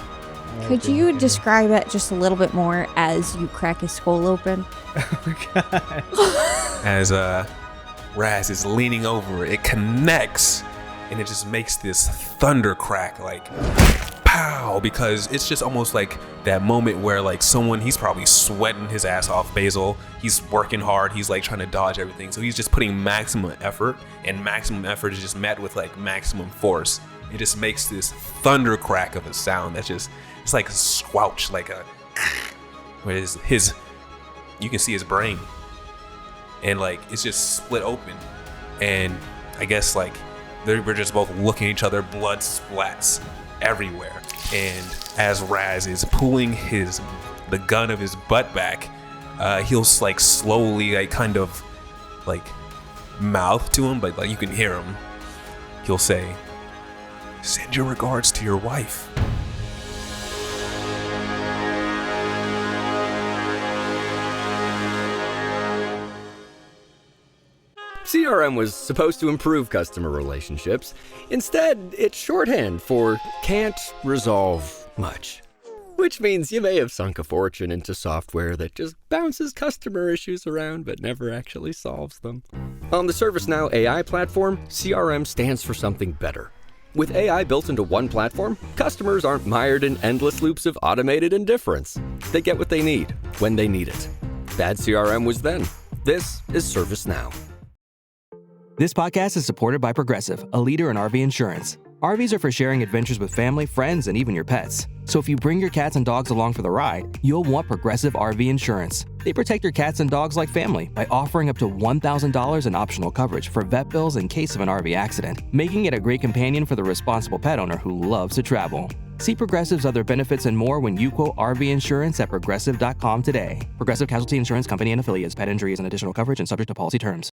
Could you describe it just a little bit more as you crack his skull open? As Raz is leaning over, it connects and it just makes this thunder crack, like pow, because it's just almost like that moment where like he's probably sweating his ass off. Basil, he's working hard, he's like trying to dodge everything, so he's just putting maximum effort, and maximum effort is just met with like maximum force. It just makes this thunder crack of a sound that's just, it's like a squelch, like a where his you can see his brain, and like it's just split open, and I guess like we're just both looking at each other, blood splats everywhere. And as Raz is pulling the gun of his butt back, he'll like slowly like kind of like mouth to him, but like you can hear him. He'll say, Send your regards to your wife. CRM was supposed to improve customer relationships. Instead, it's shorthand for can't resolve much. Which means you may have sunk a fortune into software that just bounces customer issues around but never actually solves them. On the ServiceNow AI platform, CRM stands for something better. With AI built into one platform, customers aren't mired in endless loops of automated indifference. They get what they need, when they need it. Bad CRM was then. This is ServiceNow. This podcast is supported by Progressive, a leader in RV insurance. RVs are for sharing adventures with family, friends, and even your pets. So if you bring your cats and dogs along for the ride, you'll want Progressive RV insurance. They protect your cats and dogs like family by offering up to $1,000 in optional coverage for vet bills in case of an RV accident, making it a great companion for the responsible pet owner who loves to travel. See Progressive's other benefits and more when you quote RV insurance at Progressive.com today. Progressive Casualty Insurance Company and Affiliates. Pet injury is an additional coverage and subject to policy terms.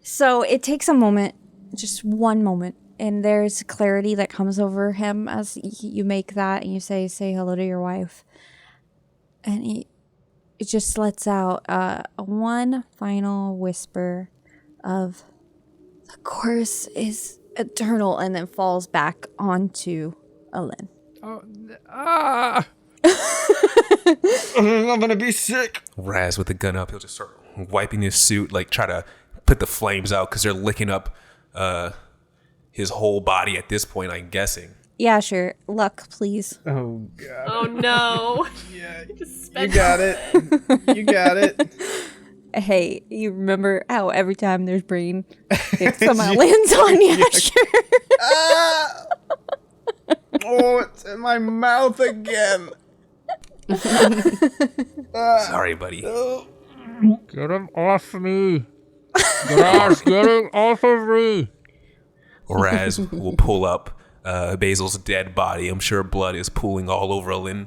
So it takes a moment, just one moment, and there's clarity that comes over him as you make that and you say hello to your wife. And it just lets out one final whisper of, the course is eternal, and then falls back onto Alin. I'm gonna be sick. Raz with the gun up, he'll just start wiping his suit, like try to put the flames out because they're licking up his whole body at this point, I'm guessing. Yeah, sure. Luck, please. Oh, God. Oh, no. Yeah, Just you got it. You got it. Hey, you remember how every time there's brain, it somehow lands on you? Sure. Oh, it's in my mouth again. Sorry, buddy. Get him off me. Raz, get him off of me. Raz will pull up Basil's dead body. I'm sure blood is pooling all over Alin.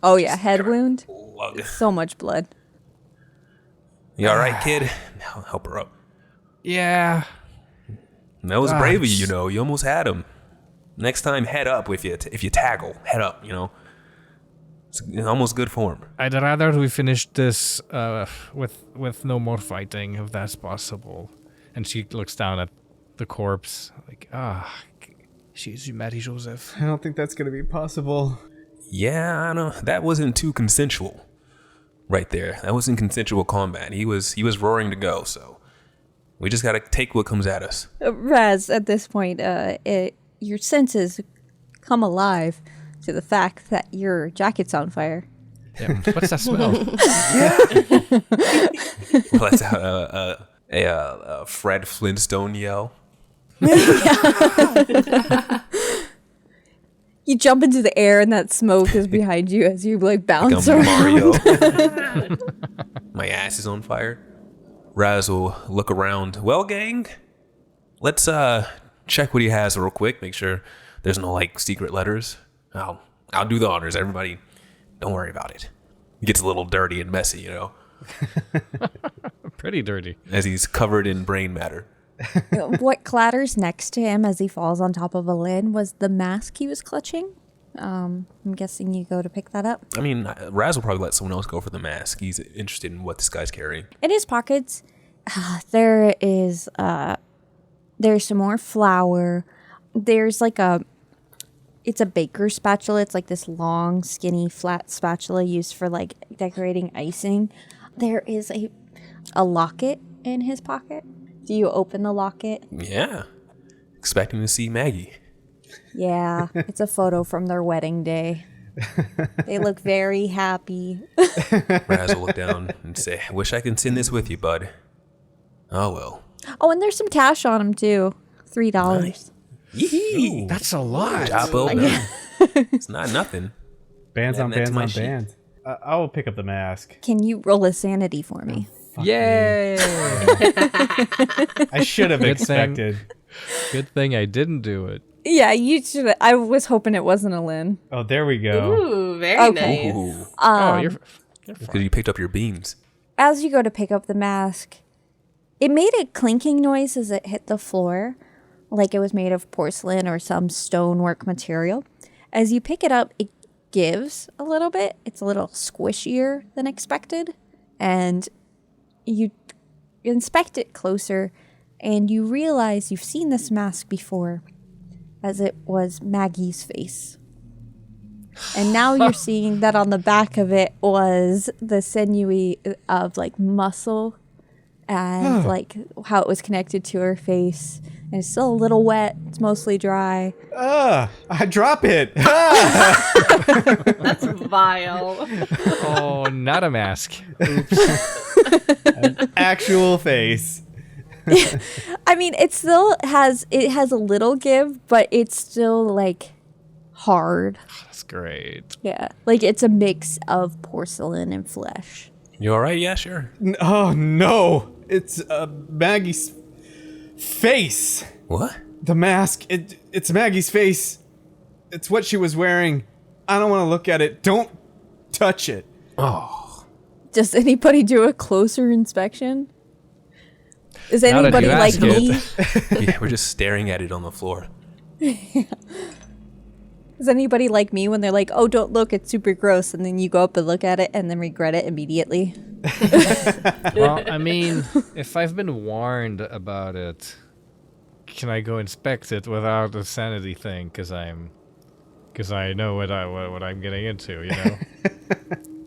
Oh, yeah, head wound. Lug. So much blood. You all right, kid? Now help her up. Yeah. That was brave of you, you know. You almost had him. Next time, head up if you tackle. Head up, you know. It's almost good form. I'd rather we finish this with no more fighting, if that's possible. And she looks down at the corpse, like, she's Marie-Joseph. I don't think that's gonna be possible. Yeah, I know. That wasn't too consensual right there. That wasn't consensual combat. He was roaring to go, so we just gotta take what comes at us. Raz, at this point, your senses come alive to the fact that your jacket's on fire. Yeah, what's that smell? Well, that's a Fred Flintstone yell. You jump into the air and that smoke is behind you as you like bounce Like a around. Mario. My ass is on fire. Raz will look around. Well, gang, let's check what he has real quick. Make sure there's no like secret letters. I'll do the honors. Everybody, don't worry about it. It gets a little dirty and messy, you know. Pretty dirty. As he's covered in brain matter. What clatters next to him as he falls on top of Alin was the mask he was clutching. I'm guessing you go to pick that up. I mean, Raz will probably let someone else go for the mask. He's interested in what this guy's carrying. In his pockets, there is there's some more flour. There's like it's a baker's spatula. It's like this long, skinny, flat spatula used for like decorating icing. There is a locket in his pocket. Do you open the locket? Yeah. Expecting to see Maggie. Yeah, it's a photo from their wedding day. They look very happy. Raz will look down and say, I wish I could send this with you, bud. Oh, well. Oh, and there's some cash on him, too. $3. Nice. Yee. That's a lot. Job well done. It's not nothing. Bands on That's bands my on sheet. bands. I will pick up the mask. Can you roll a sanity for me? Yay! I should have Good expected. Good thing I didn't do it. Yeah, you should. I was hoping it wasn't a Lynn. Oh, there we go. Ooh, very Okay. nice. Ooh. You're Because you picked up your beans. As you go to pick up the mask, it made a clinking noise as it hit the floor, like it was made of porcelain or some stonework material. As you pick it up, it gives a little bit. It's a little squishier than expected. And you inspect it closer, and you realize you've seen this mask before, as it was Maggie's face. And now you're seeing that on the back of it was the sinewy of like muscle and like how it was connected to her face. And it's still a little wet. It's mostly dry. I drop it. That's vile. Oh, not a mask. Oops. An actual face. I mean, it has a little give, but it's still like hard. That's great. Yeah, like it's a mix of porcelain and flesh. You all right? Yeah, sure. Oh no! It's Maggie's face. What? The mask. It's Maggie's face. It's what she was wearing. I don't want to look at it. Don't touch it. Oh. Does anybody do a closer inspection? Is anybody like me? Yeah, we're just staring at it on the floor. Is anybody like me when they're like, oh, don't look, it's super gross, and then you go up and look at it and then regret it immediately? Well, I mean, if I've been warned about it, can I go inspect it without a sanity thing? Because I know what I'm getting into, you know?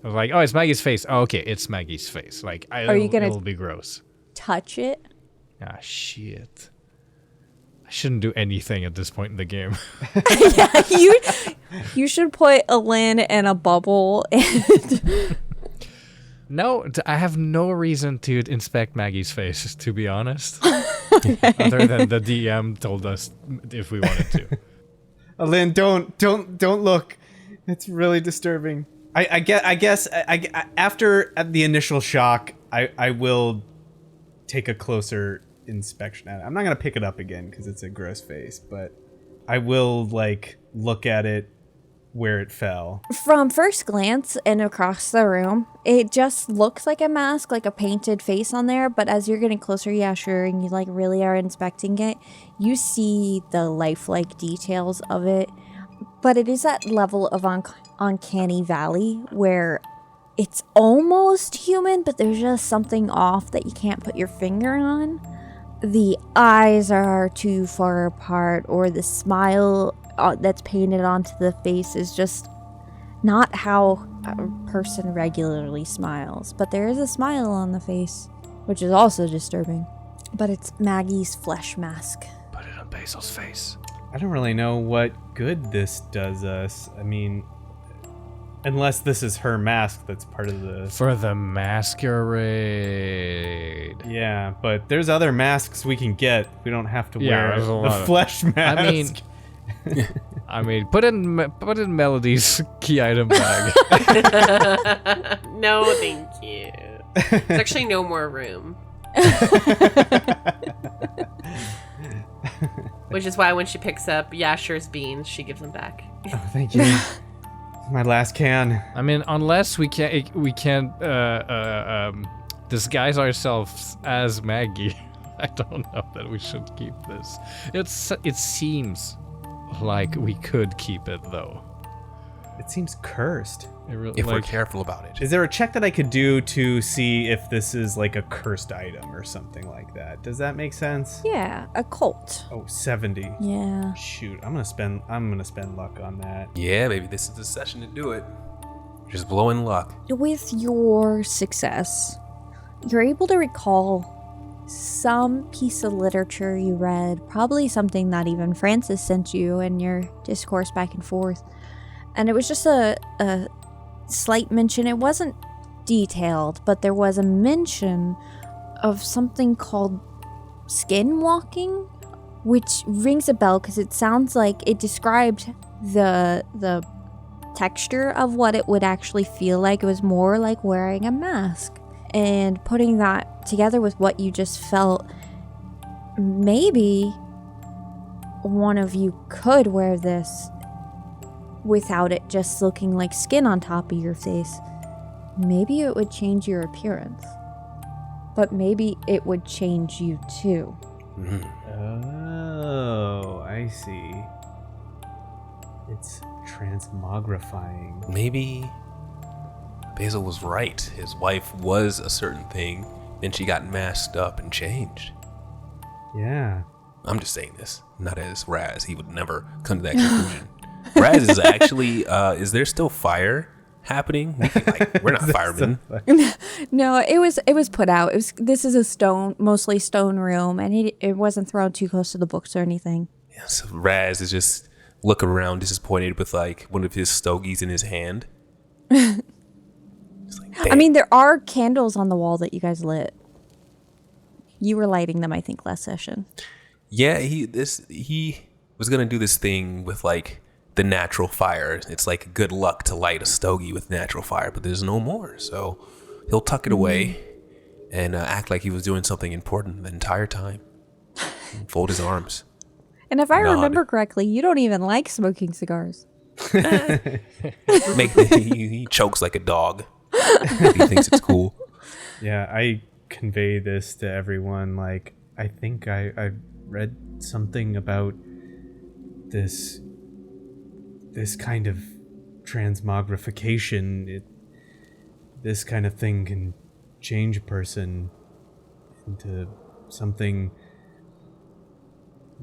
I was like, oh, it's Maggie's face. Oh, okay, it's Maggie's face. Like, it'll be gross. Touch it? Ah, shit. I shouldn't do anything at this point in the game. Yeah, you should put a lin and a bubble. And No, I have no reason to inspect Maggie's face, to be honest. Other than the DM told us if we wanted to. Lynn, don't look. It's really disturbing. I guess after the initial shock, I will take a closer inspection at it. I'm not gonna pick it up again because it's a gross face, but I will like look at it where it fell. From first glance and across the room, it just looks like a mask, like a painted face on there. But as you're getting closer, yeah, sure, and you like really are inspecting it, you see the lifelike details of it. But it is that level of uncanny valley where it's almost human, but there's just something off that you can't put your finger on. The eyes are too far apart, or the smile that's painted onto the face is just not how a person regularly smiles. But there is a smile on the face, which is also disturbing. But it's Maggie's flesh mask. Put it on Basil's face. I don't really know what good this does us. I mean, unless this is her mask that's part of the... For the masquerade. Yeah, but there's other masks we can get. We don't have to wear the flesh mask. I mean, put in Melody's key item bag. No, thank you. There's actually no more room. Which is why when she picks up Yasher's beans, she gives them back. Oh, thank you. My last can. I mean, unless we can't disguise ourselves as Maggie, I don't know that we should keep this. It seems like we could keep it though. It seems cursed. If we're careful about it. Is there a check that I could do to see if this is like a cursed item or something like that? Does that make sense? Yeah, a cult. Oh, 70. Yeah. Shoot, I'm gonna spend luck on that. Yeah, baby, this is the session to do it. Just blowing luck. With your success, you're able to recall some piece of literature you read, probably something that even Francis sent you in your discourse back and forth. And it was just a slight mention. It wasn't detailed, but there was a mention of something called skinwalking, which rings a bell because it sounds like it described the texture of what it would actually feel like. It was more like wearing a mask. And putting that together with what you just felt, maybe one of you could wear this without it just looking like skin on top of your face. Maybe it would change your appearance. But maybe it would change you too. Oh. I see. It's transmogrifying. Maybe Basil was right. His wife was a certain thing, then she got masked up and changed. Yeah. I'm just saying this, not as Raz. He would never come to that conclusion. Raz is actually, is there still fire happening? We're not firemen. No, it was put out. This is a mostly stone room, and it wasn't thrown too close to the books or anything. Yeah, so Raz is just looking around disappointed with one of his stogies in his hand. I mean, there are candles on the wall that you guys lit. You were lighting them, I think, last session. Yeah, he was gonna do this thing with the natural fire. It's like good luck to light a stogie with natural fire, but there's no more. So he'll tuck it away and act like he was doing something important the entire time. Fold his arms. And if I remember correctly, you don't even like smoking cigars. He chokes like a dog. He thinks it's cool. Yeah, I convey this to everyone. I think I read something about this kind of transmogrification. This kind of thing can change a person into something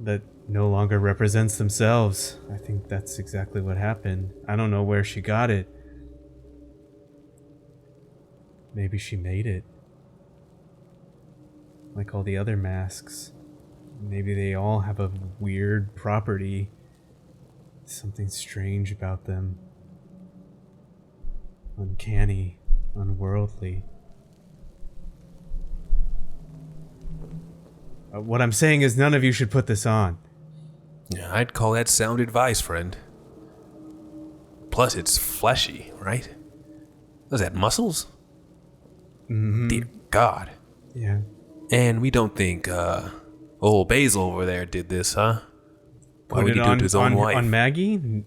that no longer represents themselves. I think that's exactly what happened. I don't know where she got it. Maybe she made it. Like all the other masks. Maybe they all have a weird property. Something strange about them. Uncanny, unworldly. What I'm saying is none of you should put this on. Yeah, I'd call that sound advice, friend. Plus, it's fleshy, right? Was that muscles? Mm-hmm. Dear God. Yeah. And we don't think old Basil over there did this, huh? Why would he do it to his own wife? On Maggie?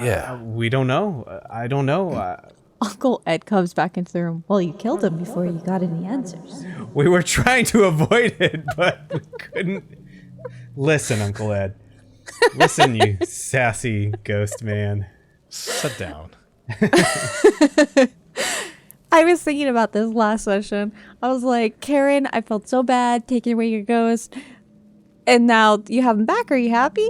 Yeah. We don't know. I don't know. Uncle Ed comes back into the room. Well, you killed him before you got any answers. We were trying to avoid it, but we couldn't. Listen, Uncle Ed. Listen, you sassy ghost man. Sit down. I was thinking about this last session. I was like, Karen, I felt so bad taking away your ghost. And now you have him back. Are you happy?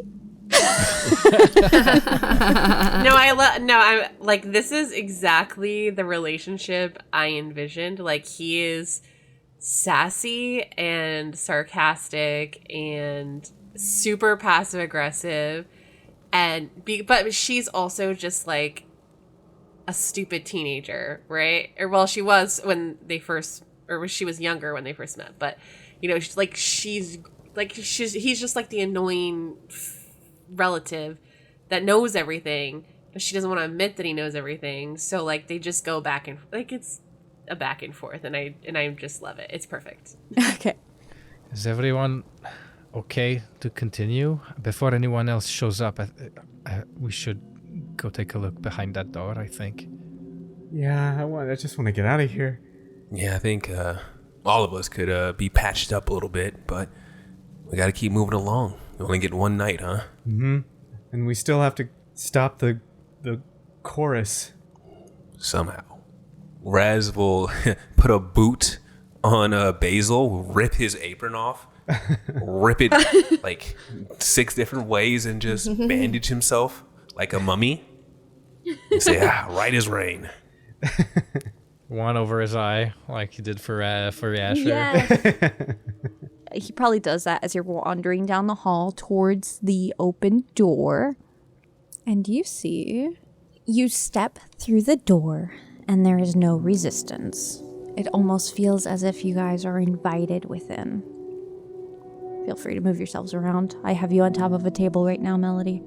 I'm like, this is exactly the relationship I envisioned. Like, he is sassy and sarcastic and super passive aggressive, but she's also just like a stupid teenager, right? Or well, she was she was younger when they first met, but he's just like the annoying relative that knows everything, but she doesn't want to admit that he knows everything. So they just go back and it's a back and forth, and I just love it. It's perfect. Okay. Is everyone okay to continue? Before anyone else shows up, we should go take a look behind that door, I think. Yeah, I just want to get out of here. Yeah, I think all of us could be patched up a little bit, but we got to keep moving along. We only get one night, huh? Mm-hmm. And we still have to stop the chorus. Somehow. Raz will put a boot on Basil, rip his apron off, rip it 6 different ways, and just bandage himself like a mummy. And say, right as rain. One over his eye, like he did for Asher. Yes. He probably does that as you're wandering down the hall towards the open door. And you step through the door, and there is no resistance. It almost feels as if you guys are invited within. Feel free to move yourselves around. I have you on top of a table right now, Melody.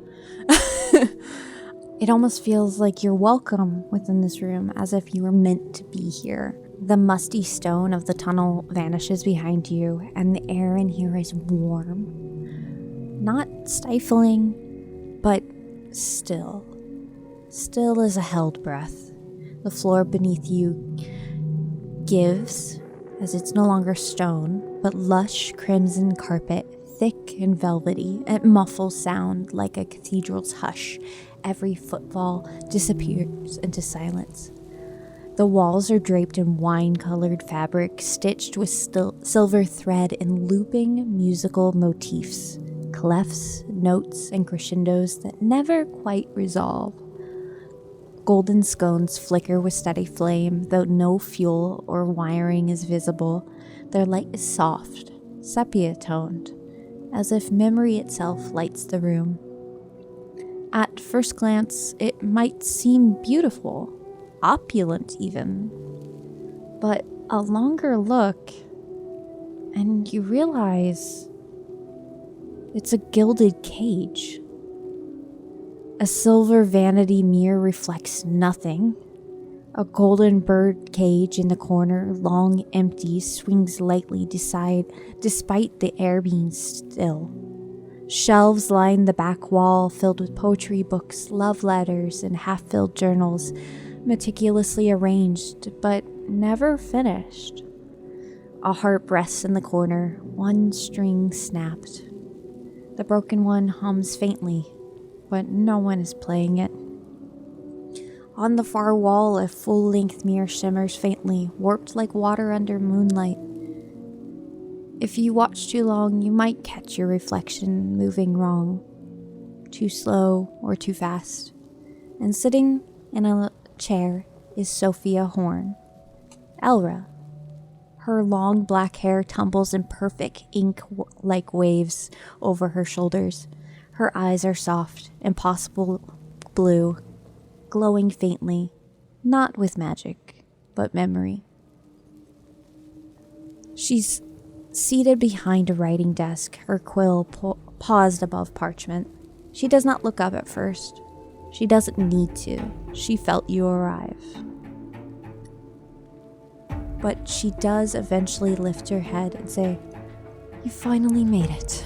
It almost feels like you're welcome within this room, as if you were meant to be here. The musty stone of the tunnel vanishes behind you, and the air in here is warm. Not stifling, but still. Still as a held breath. The floor beneath you gives, as it's no longer stone, but lush crimson carpet thick and velvety. It muffles sound like a cathedral's hush. Every footfall disappears into silence. The walls are draped in wine-colored fabric, stitched with silver thread and looping musical motifs, clefs, notes, and crescendos that never quite resolve. Golden scones flicker with steady flame, though no fuel or wiring is visible. Their light is soft, sepia-toned, as if memory itself lights the room. At first glance, it might seem beautiful, opulent even. But a longer look, and you realize it's a gilded cage. A silver vanity mirror reflects nothing. A golden bird cage in the corner, long empty, swings lightly despite the air being still. Shelves line the back wall, filled with poetry books, love letters, and half-filled journals, meticulously arranged, but never finished. A harp rests in the corner, one string snapped. The broken one hums faintly, but no one is playing it. On the far wall, a full-length mirror shimmers faintly, warped like water under moonlight. If you watch too long, you might catch your reflection moving wrong, too slow or too fast. And sitting in a chair is Sophia Horn, Elra. Her long black hair tumbles in perfect ink-like waves over her shoulders. Her eyes are soft, impossible blue, glowing faintly, not with magic, but memory. She's seated behind a writing desk, her quill paused above parchment. She does not look up at first. She doesn't need to. She felt you arrive. But she does eventually lift her head and say, "You finally made it."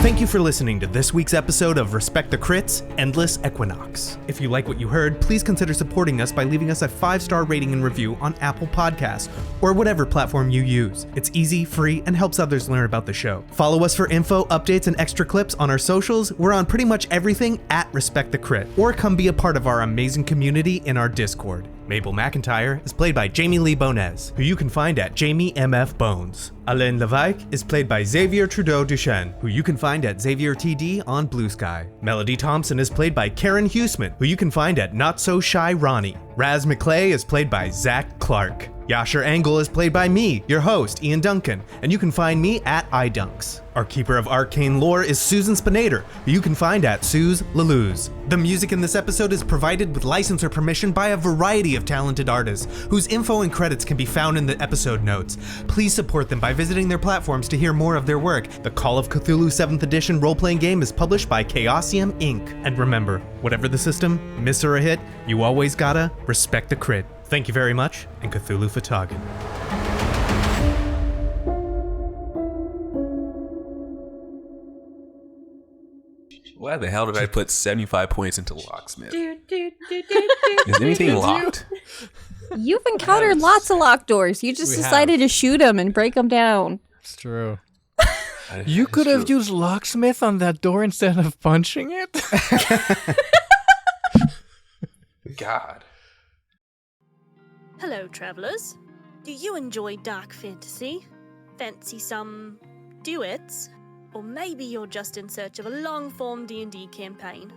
Thank you for listening to this week's episode of Respect the Crits, Endless Equinox. If you like what you heard, please consider supporting us by leaving us a 5-star rating and review on Apple Podcasts or whatever platform you use. It's easy, free, and helps others learn about the show. Follow us for info, updates, and extra clips on our socials. We're on pretty much everything at Respect the Crit, or come be a part of our amazing community in our Discord. Mabel McIntyre is played by Jamie Lee Bonez, who you can find at Jamie MF Bones. Alain Levesque is played by Xavier Trudeau-Duchesne, who you can find at Xavier TD on Blue Sky. Melody Thompson is played by Karen Huseman, who you can find at Not So Shy Ronnie. Raz McClay is played by Zach Clark. Yasher Angle is played by me, your host, Ian Duncan, and you can find me at iDunks. Our keeper of arcane lore is Susan Spinator, who you can find at Suze Laluz. The music in this episode is provided with license or permission by a variety of talented artists, whose info and credits can be found in the episode notes. Please support them by visiting their platforms to hear more of their work. The Call of Cthulhu 7th edition role-playing game is published by Chaosium Inc. And remember, whatever the system, miss or a hit, you always gotta respect the crit. Thank you very much, and Cthulhu Fatagan. Why the hell did I put 75 points into Locksmith? Is anything locked? You've encountered lots of locked doors. You just decided to shoot them and break them down. It's true. You could have used locksmith on that door instead of punching it. God. Hello, travelers. Do you enjoy dark fantasy? Fancy some duets? Or maybe you're just in search of a long-form D&D campaign.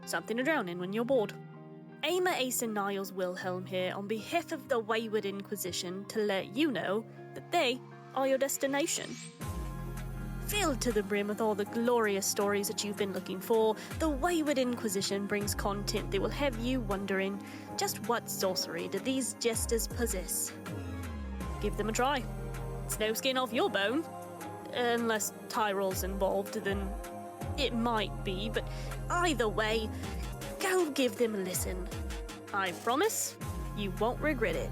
Something to drown in when you're bored. Aimer Ace and Niles Wilhelm here on behalf of the Wayward Inquisition to let you know that they are your destination. Filled to the brim with all the glorious stories that you've been looking for, the Wayward Inquisition brings content that will have you wondering just what sorcery do these jesters possess. Give them a try. It's no skin off your bone. Unless Tyrell's involved, then it might be, but either way, go give them a listen. I promise you won't regret it.